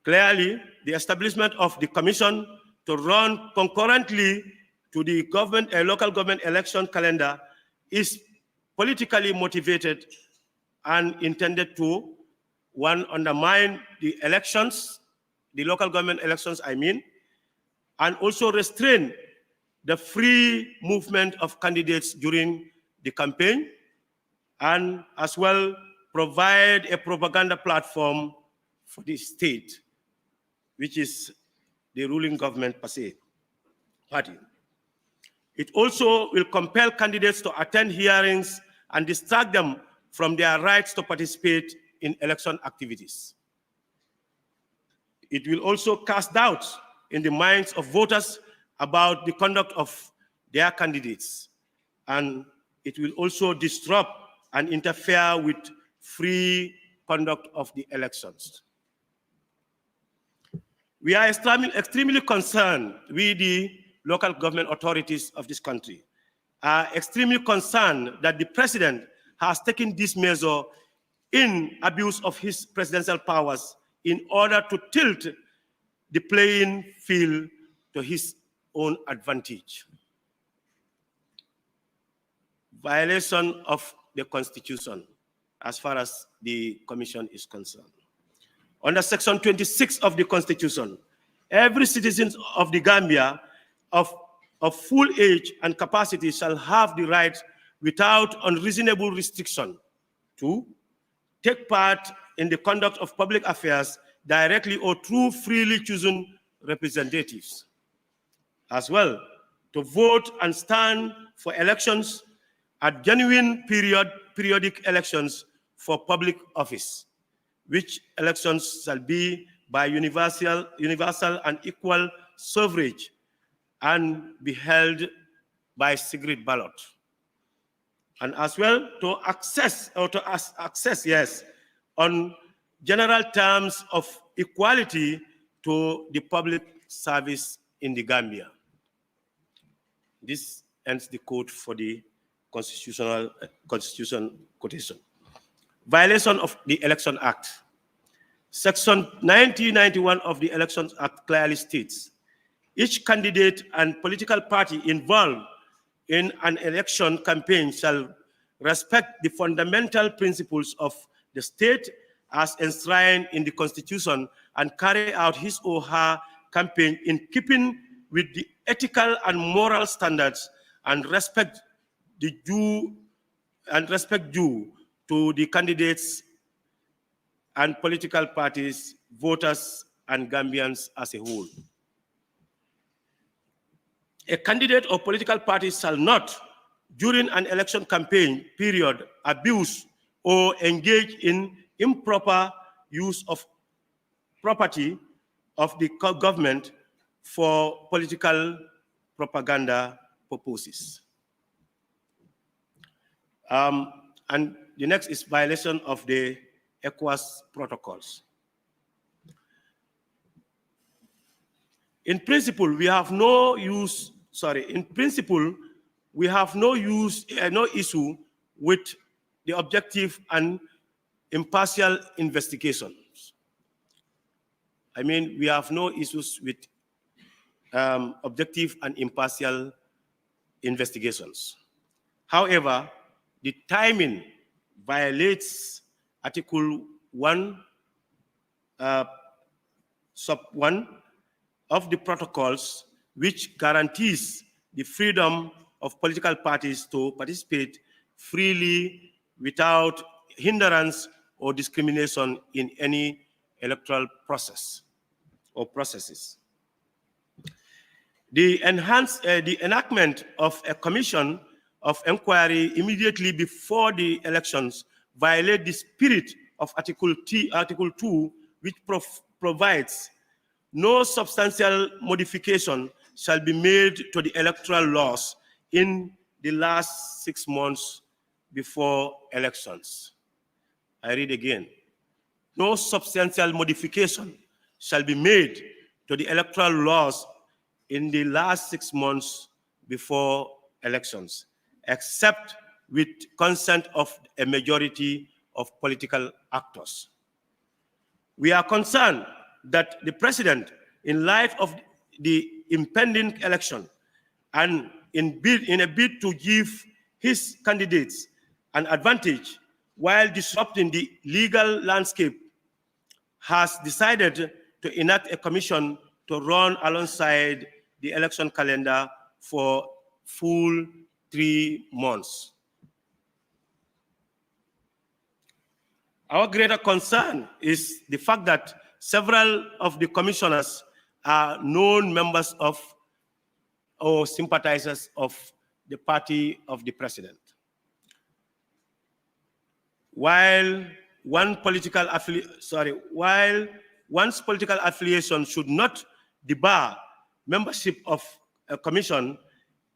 Clearly, the establishment of the commission to run concurrently to the government, local government election calendar is politically motivated and intended to, one, undermine the elections, the local government elections, I mean, and also restrain the free movement of candidates during the campaign, and as well provide a propaganda platform for the state, which is the ruling government per se, party. It also will compel candidates to attend hearings and distract them from their rights to participate in election activities. It will also cast doubts in the minds of voters about the conduct of their candidates, and it will also disrupt and interfere with free conduct of the elections. We are extremely concerned with the local government authorities of this country, are extremely concerned that the president has taken this measure in abuse of his presidential powers in order to tilt the playing field to his own advantage. Violation of the Constitution, as far as the Commission is concerned. Under Section 26 of the Constitution, every citizen of the Gambia of full age and capacity shall have the right, without unreasonable restriction, to take part in the conduct of public affairs directly or through freely chosen representatives, as well to vote and stand for elections at genuine periodic elections for public office, which elections shall be by universal and equal suffrage and be held by secret ballot. And as well to access on general terms of equality to the public service in the Gambia. This ends the quote for the Constitution quotation. Violation of the Election Act. Section 1991 of the Elections Act clearly states, each candidate and political party involved in an election campaign shall respect the fundamental principles of the state as enshrined in the Constitution and carry out his or her campaign in keeping with the ethical and moral standards and respect due to the candidates and political parties, voters, and Gambians as a whole. A candidate or political party shall not, during an election campaign period, abuse or engage in improper use of property of the government for political propaganda purposes. And the next is violation of the ECOWAS protocols. In principle, we have no use, no issue with the objective and impartial investigations. I mean, we have no issues with objective and impartial investigations. However, the timing violates Article 1, sub 1 of the protocols, which guarantees the freedom of political parties to participate freely without hindrance or discrimination in any electoral process or processes. The enactment of a commission of inquiry immediately before the elections violate the spirit of Article 2, which provides no substantial modification shall be made to the electoral laws in the last 6 months before elections. I read again. No substantial modification shall be made to the electoral laws in the last 6 months before elections, except with consent of a majority of political actors. We are concerned that the president, in light of the impending election and in a bid to give his candidates an advantage while disrupting the legal landscape, has decided to enact a commission to run alongside the election calendar for full 3 months. Our greater concern is the fact that several of the commissioners are known members of or sympathizers of the party of the president. While one's political affiliation should not debar membership of a commission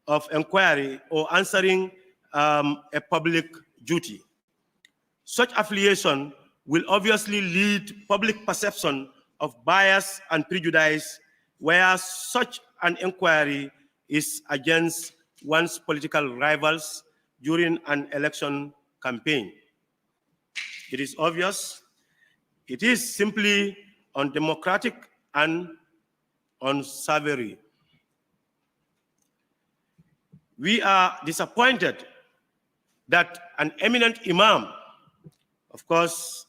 of inquiry or answering a public duty, such affiliation will obviously lead public perception of bias and prejudice, where such an inquiry is against one's political rivals during an election campaign. It is obvious. It is simply undemocratic and unsavory. We are disappointed that an eminent imam, of course,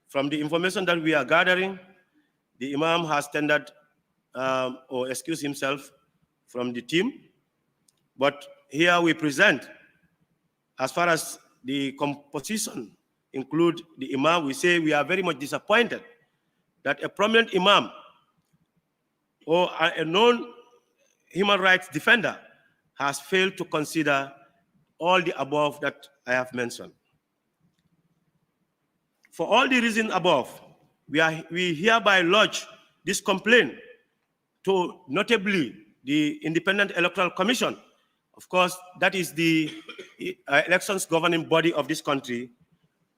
from the information that we are gathering, the imam has tendered or excused himself from the team. But here we present, as far as the composition include the imam, we say we are very much disappointed that a prominent imam or a known human rights defender has failed to consider all the above that I have mentioned. For all the reasons above, we hereby lodge this complaint to notably the Independent Electoral Commission. Of course, that is the elections governing body of this country,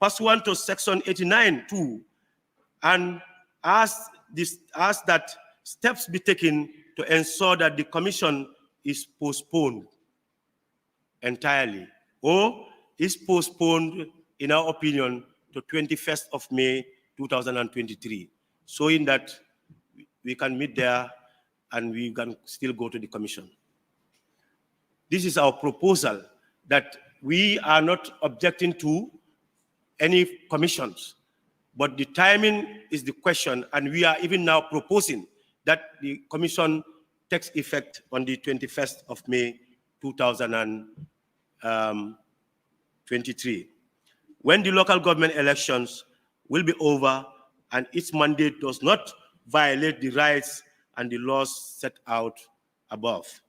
pursuant to Section 89(2), and ask that steps be taken to ensure that the commission is postponed entirely, or is postponed, in our opinion, to 21st of May 2023, showing that we can meet there and we can still go to the commission. This is our proposal, that we are not objecting to any commissions, but the timing is the question, and we are even now proposing that the commission takes effect on the 21st of May 2023, when the local government elections will be over and its mandate does not violate the rights and the laws set out above.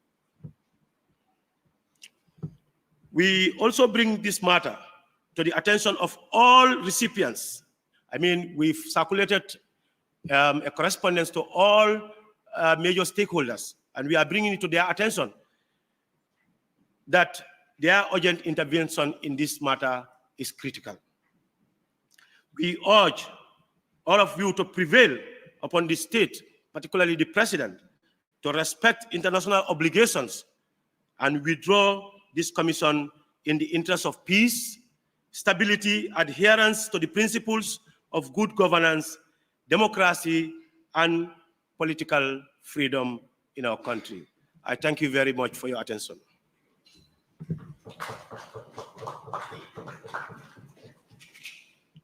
We also bring this matter to the attention of all recipients. I mean, we've circulated a correspondence to all major stakeholders, and we are bringing it to their attention that their urgent intervention in this matter is critical. We urge all of you to prevail upon the state, particularly the president, to respect international obligations and withdraw this commission in the interest of peace, stability, adherence to the principles of good governance, democracy, and political freedom in our country. I thank you very much for your attention.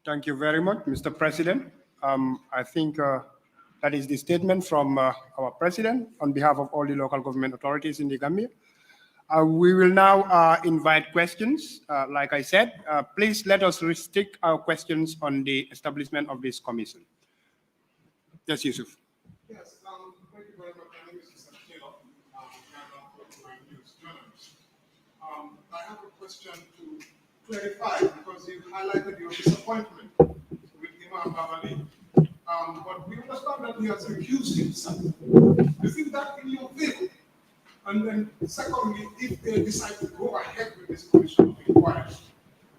Thank you very much, Mr. President. I think that is the statement from our president on behalf of all the local government authorities in the Gambia. We will now invite questions. Like I said, please let us restrict our questions on the establishment of this commission. Yes, Yusuf. Yes, thank you very much. My name is Mr. Taylor. I'm news journalist. I have a question to clarify, because you highlighted your disappointment with Imam Babali. But we understand that he has recused himself. You think that in your favor? And then, secondly, if they decide to go ahead with this commission of inquiry,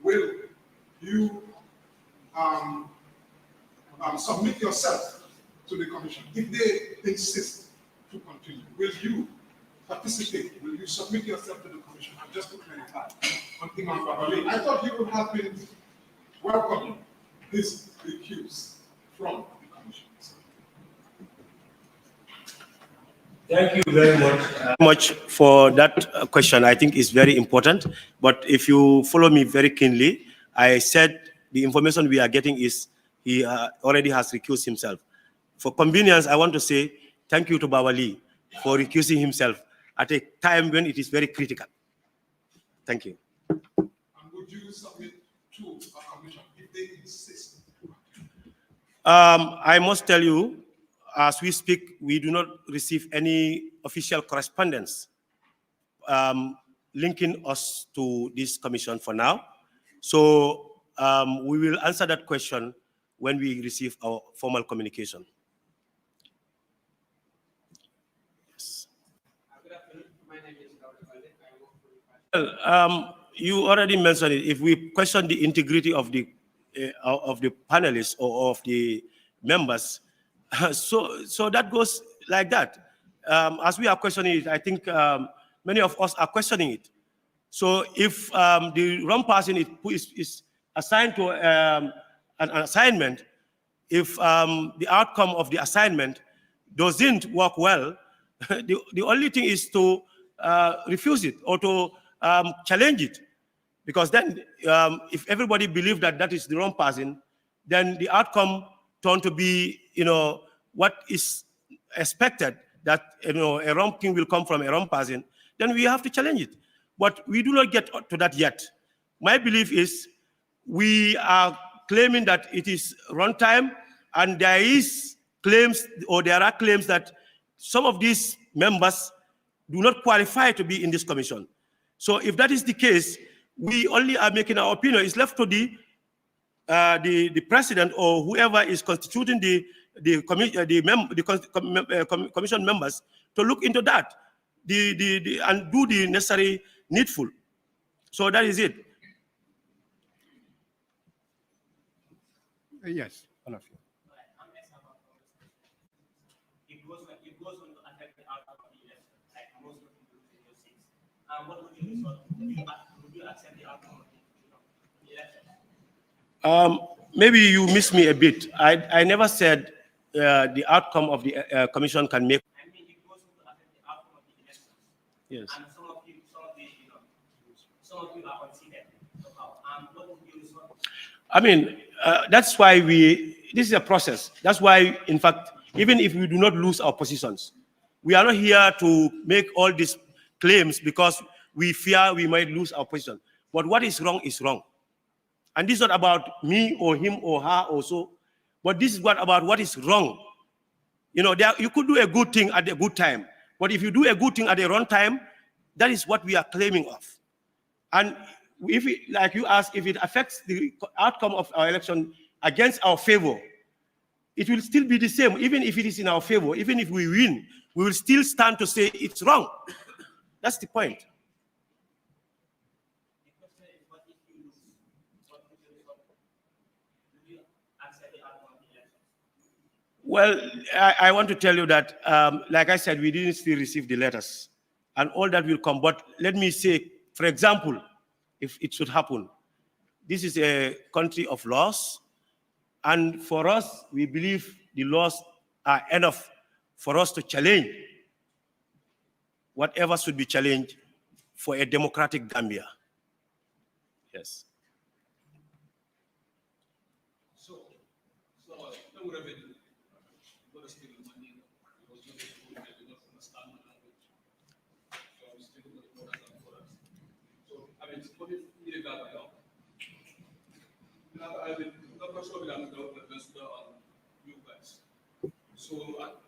will you submit yourself to the commission. If they insist to continue, will you participate? Will you submit yourself to the commission? And just to clarify, on Imam Babali, I thought you would have been welcoming this recuse from the commission. Thank you very much for that question. I think it's very important. But if you follow me very keenly, I said the information we are getting is he already has recused himself. For convenience, I want to say thank you to Babali for recusing himself at a time when it is very critical. Thank you. And would you submit to a commission if they insist? I must tell you, as we speak, we do not receive any official correspondence linking us to this commission for now. So we will answer that question when we receive our formal communication. Yes. Good afternoon. My name is Gov'T. I work for Well, you already mentioned it. If we question the integrity of the panelists or of the members, so that goes like that. As we are questioning it, I think many of us are questioning it. So if the wrong person is assigned to an assignment, if the outcome of the assignment doesn't work well, the only thing is to refuse it or to challenge it. Because then if everybody believes that that is the wrong person, then the outcome turned to be, what is expected, that, a wrong thing will come from a wrong person, then we have to challenge it. But we do not get to that yet. My belief is we are claiming that it is runtime, and there are claims that some of these members do not qualify to be in this commission. So if that is the case, we only are making our opinion. It's left to the president or whoever is constituting the commission members to look into that and do the necessary needful. So that is it. Yes, one of you. It goes on to affect the outcome of the election, like most of the your seats. What would you result? Would you accept the outcome of the election? Maybe you missed me a bit. I never said the outcome of the commission can make. I mean, it goes on to affect the outcome of the elections. Yes. And some of you are considered. So what would you result? I mean, that's why this is a process. That's why, in fact, even if we do not lose our positions, we are not here to make all these claims because we fear we might lose our position. But what is wrong is wrong. And this is not about me or him or her or so, but this is about what is wrong. You could do a good thing at a good time, but if you do a good thing at the wrong time, that is what we are claiming of. And if like you asked, if it affects the outcome of our election against our favor, it will still be the same. Even if it is in our favor, even if we win, we will still stand to say it's wrong. That's the point. The question is, what if you lose? What would you result? Will you accept the outcome of the election? Well, I want to tell you that, like I said, we didn't still receive the letters, and all that will come. But let me say, for example, if it should happen, this is a country of laws, and for us, we believe the laws are enough for us to challenge whatever should be challenged for a democratic Gambia. Yes. So,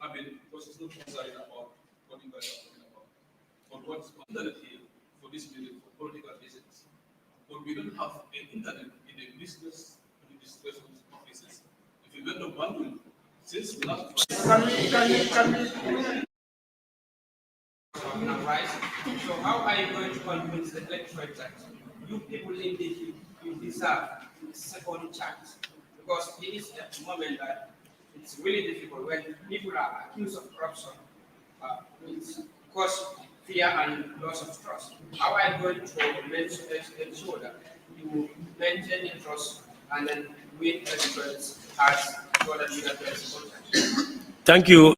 I mean, because it's not concerned about what you guys are talking about. But what's internet here for this meeting, for political reasons. But we don't have an internet in the business administration offices. If you get the bundle, since we have Right? So how are you going to convince the electorate that you people indeed you deserve second chance? Because it is at the moment that it's really difficult when people are accused of corruption, which cause fear and loss of trust. How are you going to ensure that you maintain the trust and then win elections as so that you get the Thank you.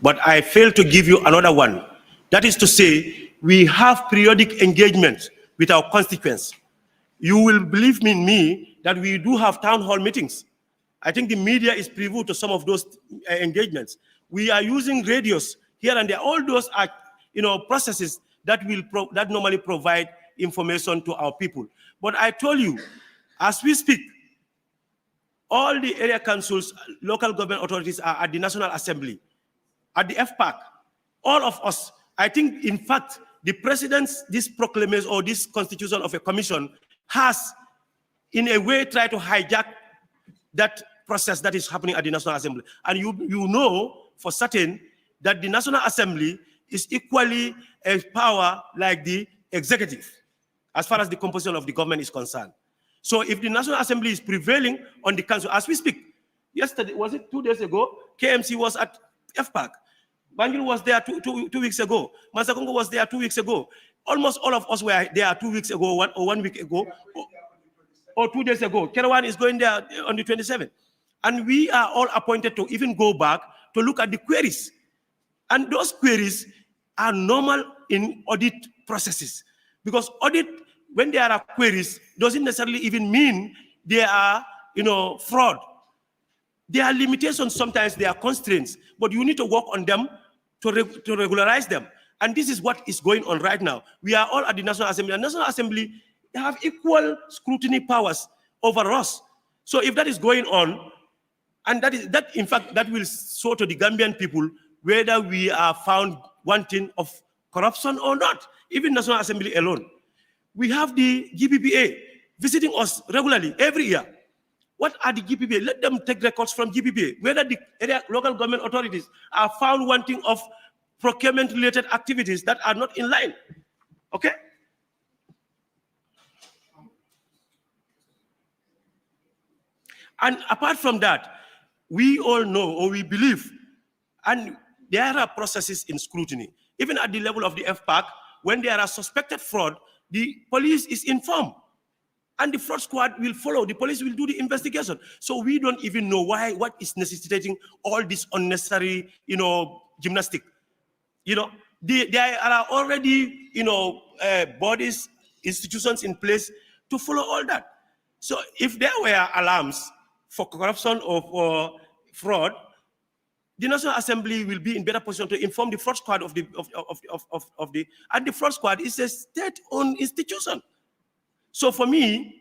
But I failed to give you another one. That is to say, we have periodic engagement with our constituents. You will believe me that we do have town hall meetings. I think the media is privy to some of those engagements. We are using radios here and there. All those are, processes that that normally provide information to our people. But I told you, as we speak, all the area councils, local government authorities are at the National Assembly, at the FPAC. All of us, I think, in fact, the president's, this proclamation or this constitution of a commission has, in a way, tried to hijack that process that is happening at the National Assembly. And you know for certain that the National Assembly is equally a power like the executive, as far as the composition of the government is concerned. So if the National Assembly is prevailing on the council, as we speak, yesterday, was it 2 days ago, KMC was at FPAC. Banjul was there two weeks ago. Masakongo was there 2 weeks ago. Almost all of us were there 2 weeks ago, one week ago, or 2 days ago. Kerawan is going there on the 27th. And we are all appointed to even go back to look at the queries. And those queries are normal in audit processes. Because audit, when there are queries, doesn't necessarily even mean they are, fraud. There are limitations, sometimes there are constraints, but you need to work on them to regularize them. And this is what is going on right now. We are all at the National Assembly. The National Assembly, they have equal scrutiny powers over us. So if that is going on, and that in fact, that will show to the Gambian people whether we are found wanting of corruption or not, even National Assembly alone. We have the GPPA visiting us regularly every year. What are the GPPA? Let them take records from GPPA, whether the area local government authorities are found wanting of procurement-related activities that are not in line. Okay? And apart from that, we all know, or we believe, and there are processes in scrutiny. Even at the level of the FPAC, when there are suspected fraud, the police is informed. And the fraud squad will follow. The police will do the investigation. So we don't even know what is necessitating all this unnecessary, gymnastic. There are already, bodies, institutions in place to follow all that. So if there were alarms for corruption or for fraud, the National Assembly will be in better position to inform the fraud squad and the fraud squad is a state-owned institution. So for me,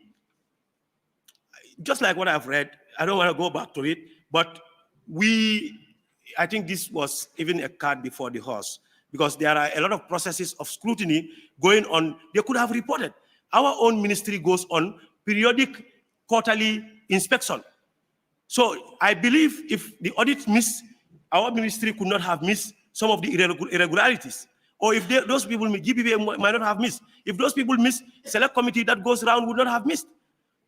just like what I've read, I don't want to go back to it, but I think this was even a cart before the horse, because there are a lot of processes of scrutiny going on. They could have reported. Our own ministry goes on periodic quarterly inspection. So I believe if the audit missed, our ministry could not have missed some of the irregularities. Or if those people, GPPA might not have missed. If those people miss, select committee that goes around would not have missed.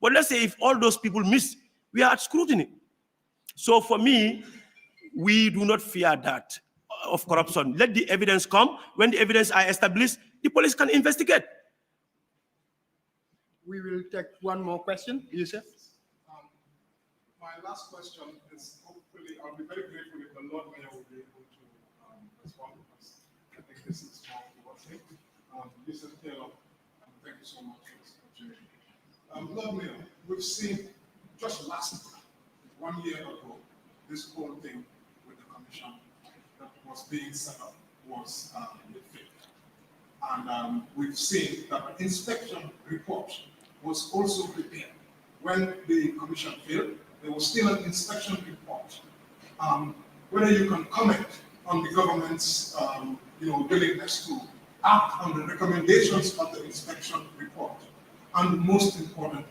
But let's say if all those people miss, we are at scrutiny. So for me, we do not fear that of corruption. Let the evidence come. When the evidence are established, the police can investigate. We will take one more question. Yusuf? My last question is, hopefully, I'll be very grateful if the Lord Mayor will be able to respond, because I think this is more towards him. Yusuf Taylor, thank you so much for this opportunity. Lord Mayor, we've seen just last 1 year ago, this whole thing with the commission that was being set up was a failure. And we've seen that the inspection report was also prepared. When the commission failed, there was still an inspection report. Whether you can comment on the government's willingness to act on the recommendations of the inspection report. And most importantly,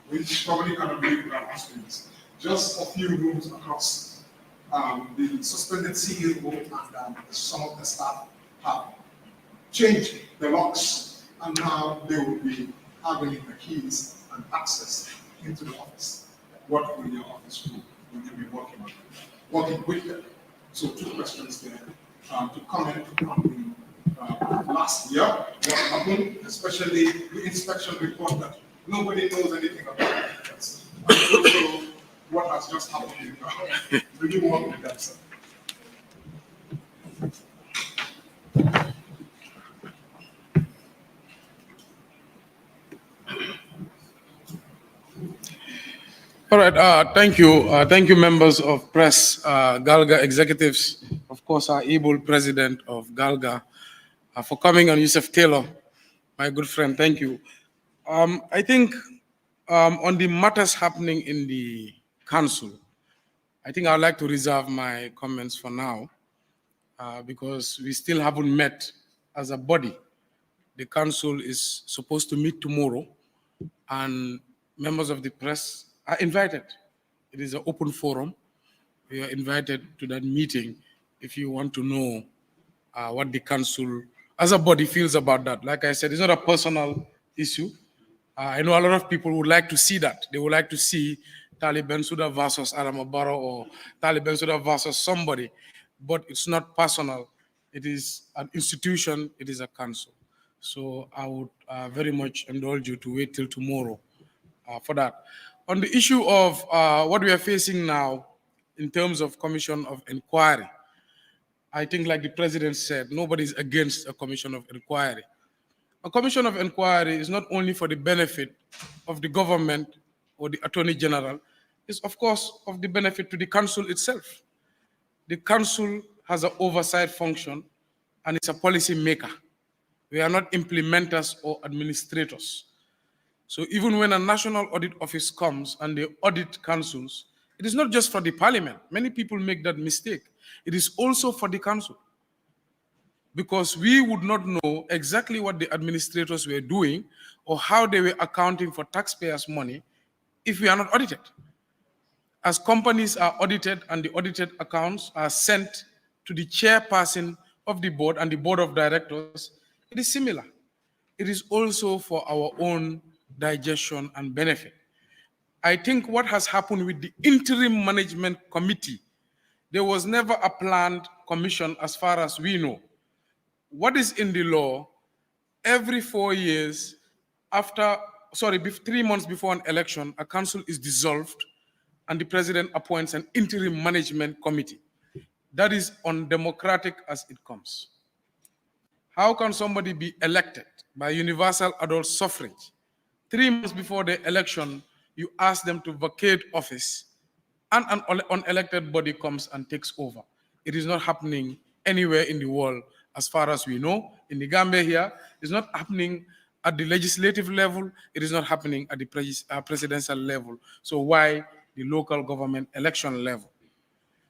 which probably cannot be without asking this, just a few rooms across the suspended CEO and some of the staff have changed the locks, and now they will be having the keys and access into the office. What will your office do? Will you be working on it? working with them. So 2 questions there. To comment on the last year, what happened, especially the inspection report that nobody knows anything about. And also what has just happened. Will you work with that, sir? All right, thank you. Thank you, members of press, Galga executives, of course, our able president of Galga, for coming, and Yusuf Taylor, my good friend, thank you. I think on the matters happening in the council, I think I'd like to reserve my comments for now because we still haven't met as a body. The council is supposed to meet tomorrow, and members of the press are invited. It is an open forum. We are invited to that meeting if you want to know what the council as a body feels about that. Like I said, it's not a personal issue. I know a lot of people would like to see that. They would like to see Bensouda versus Adama Barrow or Bensouda versus somebody, but it's not personal. It is an institution, it is a council. So I would very much indulge you to wait till tomorrow for that. On the issue of what we are facing now in terms of commission of inquiry, I think like the president said, nobody's against a commission of inquiry. A commission of inquiry is not only for the benefit of the government or the attorney general, it's of course of the benefit to the council itself. The council has an oversight function and it's a policy maker. We are not implementers or administrators. So even when a national audit office comes and they audit councils, it is not just for the parliament. Many people make that mistake. It is also for the council. Because we would not know exactly what the administrators were doing or how they were accounting for taxpayers' money if we are not audited. As companies are audited and the audited accounts are sent to the chairperson of the board and the board of directors, it is similar. It is also for our own digestion and benefit. I think what has happened with the interim management committee, there was never a planned commission as far as we know. What is in the law, every 4 years, 3 months before an election, a council is dissolved and the president appoints an interim management committee. That is undemocratic as it comes. How can somebody be elected by universal adult suffrage? 3 months before the election, you ask them to vacate office and an unelected body comes and takes over. It is not happening anywhere in the world as far as we know. In the Gambia here, it's not happening at the legislative level. It is not happening at the presidential level. So why the local government election level?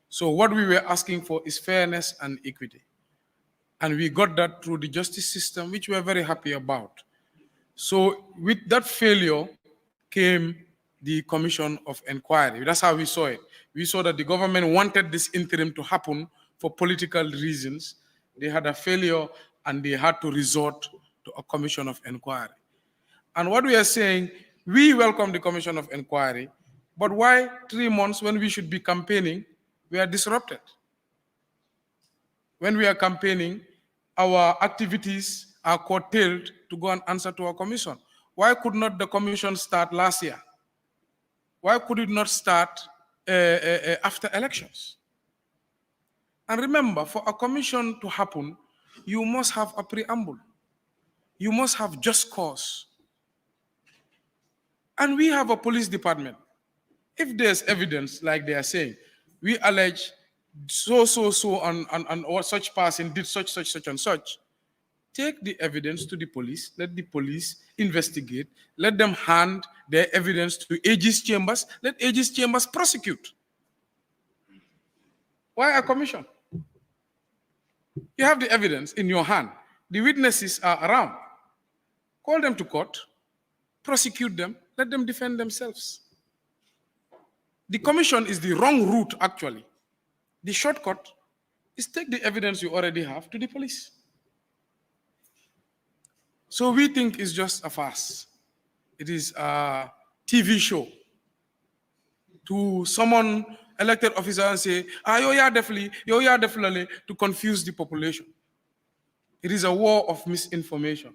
So what we were asking for is fairness and equity. And we got that through the justice system, which we're very happy about. So with that failure came the commission of inquiry. That's how we saw it. We saw that the government wanted this interim to happen for political reasons. They had a failure and they had to resort to a commission of inquiry. And what we are saying, we welcome the commission of inquiry, but why 3 months when we should be campaigning, we are disrupted? When we are campaigning, our activities are curtailed to go and answer to our commission. Why could not the commission start last year? Why could it not start after elections? And remember, for a commission to happen, you must have a preamble. You must have just cause. And we have a police department. If there's evidence, like they are saying, we allege so, or such person did such, and such, take the evidence to the police, let the police investigate, let them hand their evidence to Aegis chambers, let Aegis chambers prosecute. Why a commission? You have the evidence in your hand. The witnesses are around. Call them to court, prosecute them, let them defend themselves. The commission is the wrong route, actually. The shortcut is take the evidence you already have to the police. So we think it's just a farce. It is a TV show to summon elected officer and say, you are definitely to confuse the population. It is a war of misinformation.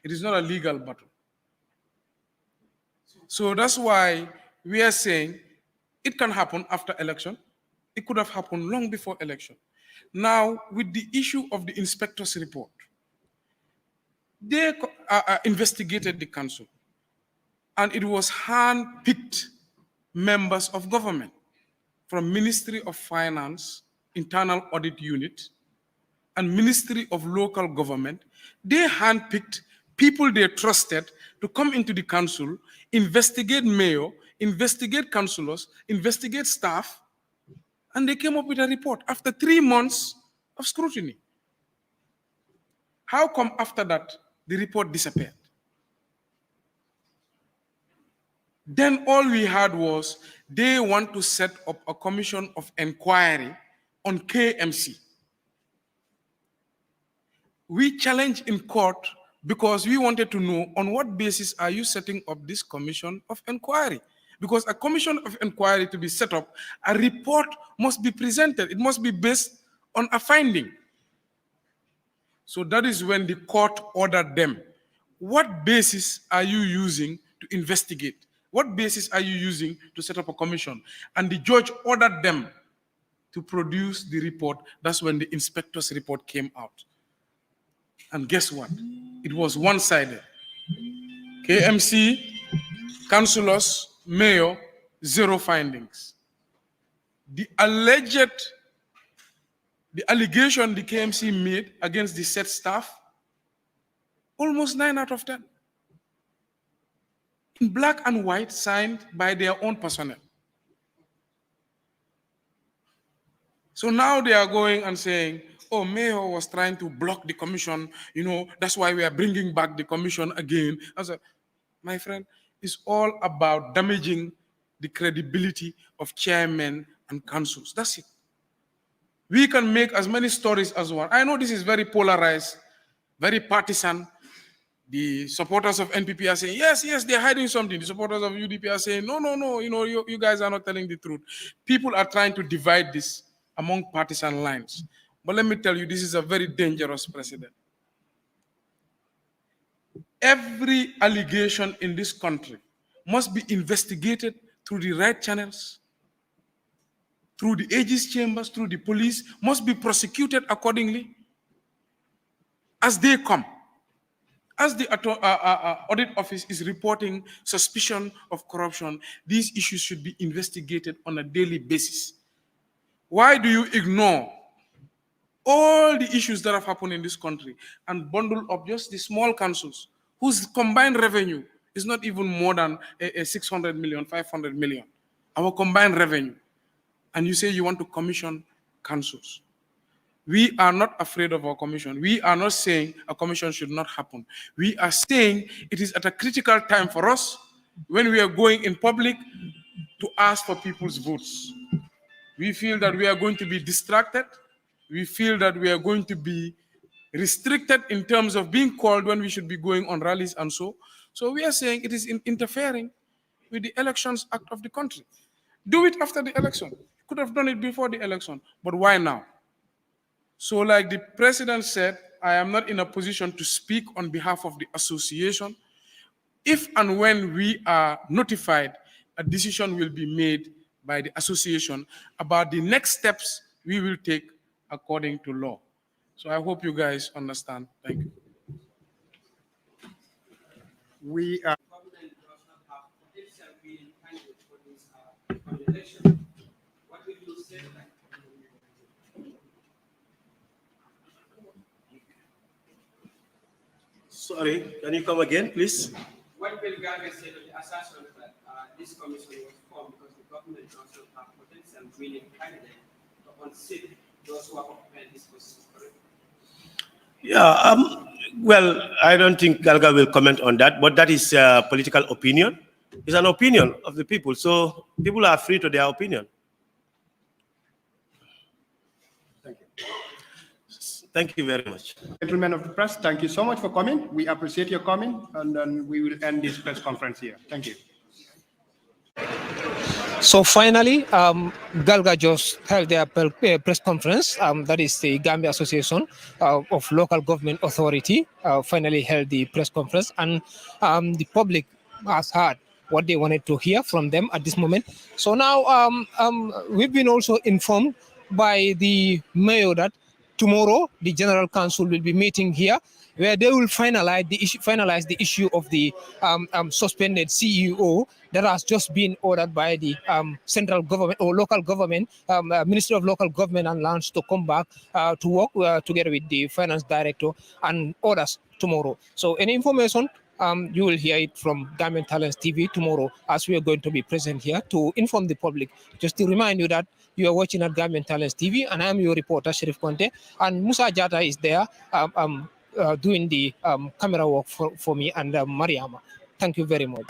It is not a legal battle. So that's why we are saying it can happen after election. It could have happened long before election. Now, with the issue of the inspector's report, they investigated the council, and it was hand-picked members of government from Ministry of Finance, Internal Audit Unit, and Ministry of Local Government. They handpicked people they trusted to come into the council, investigate mayor, investigate councillors, investigate staff, and they came up with a report after 3 months of scrutiny. How come after that the report disappeared? Then all we had was they want to set up a commission of inquiry on KMC. We challenged in court because we wanted to know on what basis are you setting up this commission of inquiry? Because a commission of inquiry to be set up, a report must be presented. It must be based on a finding. So that is when the court ordered them. What basis are you using to investigate? What basis are you using to set up a commission? And the judge ordered them to produce the report. That's when the inspector's report came out. And guess what? It was one-sided. KMC, councillors, mayor, 0 findings. The allegation the KMC made against the said staff, almost 9 out of 10. In black and white, signed by their own personnel. So now they are going and saying, oh, mayor was trying to block the commission, that's why we are bringing back the commission again. I said, my friend, it's all about damaging the credibility of chairmen and councils. That's it. We can make as many stories as one. I know this is very polarized, very partisan. The supporters of NPP are saying, yes, they're hiding something. The supporters of UDP are saying, no, you guys are not telling the truth. People are trying to divide this among partisan lines. But let me tell you, this is a very dangerous precedent. Every allegation in this country must be investigated through the right channels, through the Aegis chambers, through the police, must be prosecuted accordingly as they come. As the audit office is reporting suspicion of corruption, these issues should be investigated on a daily basis. Why do you ignore all the issues that have happened in this country and bundle up just the small councils whose combined revenue is not even more than 600 million, 500 million, our combined revenue, and you say you want to commission councils? We are not afraid of our commission. We are not saying a commission should not happen. We are saying it is at a critical time for us when we are going in public to ask for people's votes. We feel that we are going to be distracted. We feel that we are going to be restricted in terms of being called when we should be going on rallies and so. So we are saying it is interfering with the Elections Act of the country. Do it after the election. Could have done it before the election, but why now? So like the president said, I am not in a position to speak on behalf of the association. If and when we are notified, a decision will be made by the association about the next steps we will take according to law. So I hope you guys understand. Thank you. We are. Government does not have potential winning candidates for this election. What will you say to that? Sorry, can you come again, please? What will Galga say to the assertion that this commission was formed because the government does not have potential winning candidates to unseat those who are occupying this position? Yeah, well, I don't think Galga will comment on that, but that is a political opinion. It's an opinion of the people, so people are free to their opinion. Thank you. Thank you very much. Gentlemen of the press, thank you so much for coming. We appreciate your coming, and then we will end this press conference here. Thank you. So finally, Galga just held their press conference. That is the Gambia Association of Local Government Authority finally held the press conference, and the public has heard what they wanted to hear from them at this moment. So now we've been also informed by the mayor that tomorrow the General Council will be meeting here, where they will finalize the issue of the suspended CEO that has just been ordered by the central government or local government, Ministry of Local Government and Lands, to come back to work together with the finance director and others tomorrow. So any information, you will hear it from Gambian Talents TV tomorrow, as we are going to be present here to inform the public. Just to remind you that you are watching at Gambian Talents TV, and I am your reporter, Sherif Conte, and Musa Jata is there doing the camera work for me, and Mariama. Thank you very much.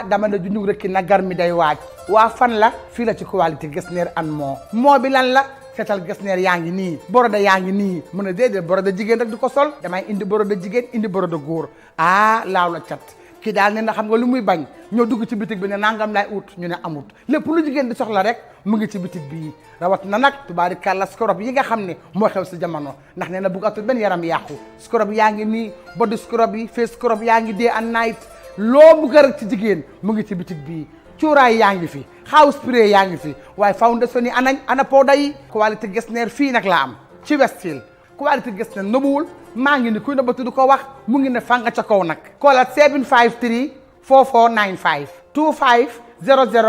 dama ne junjug rek na gar mi day waaj waa fan la fii la ci qualité Getzner and moo bi lan la seetal Getzner yaa ngi nii borode yaa ngi nii mu ne déedéet borode jigéen rek du ko sol damay indi borode jigéen indi borode góor laaw la cat kii daal ne na xam nga lu muy bañ ñoo dugg ci bitig bi ne nangam lay ut ñu ne amut lépp lu jigéen di soxla rek mu ngi ci bitig bii rawat na nag tubaarikàlla scrub yi nga xam ne moo xew si jamono ndax nee na bëggatul benn yaram yàqu scrub yaa ngi nii body scrub yi face scrub yaa ngi day and night loo bëgg rek ci jigéen mu ngi ci bitig bii cuuraay yaa ngi fi house spray yaa ngi fi waaye foundation yi ana powder yi qualité Getzner fii nag la am ci Westfield qualité Getzner nëbuwul maa ngi ni kuy nëbbatu du ko wax mu ngi ne fanga ca kaw nag call at 753 4495 2500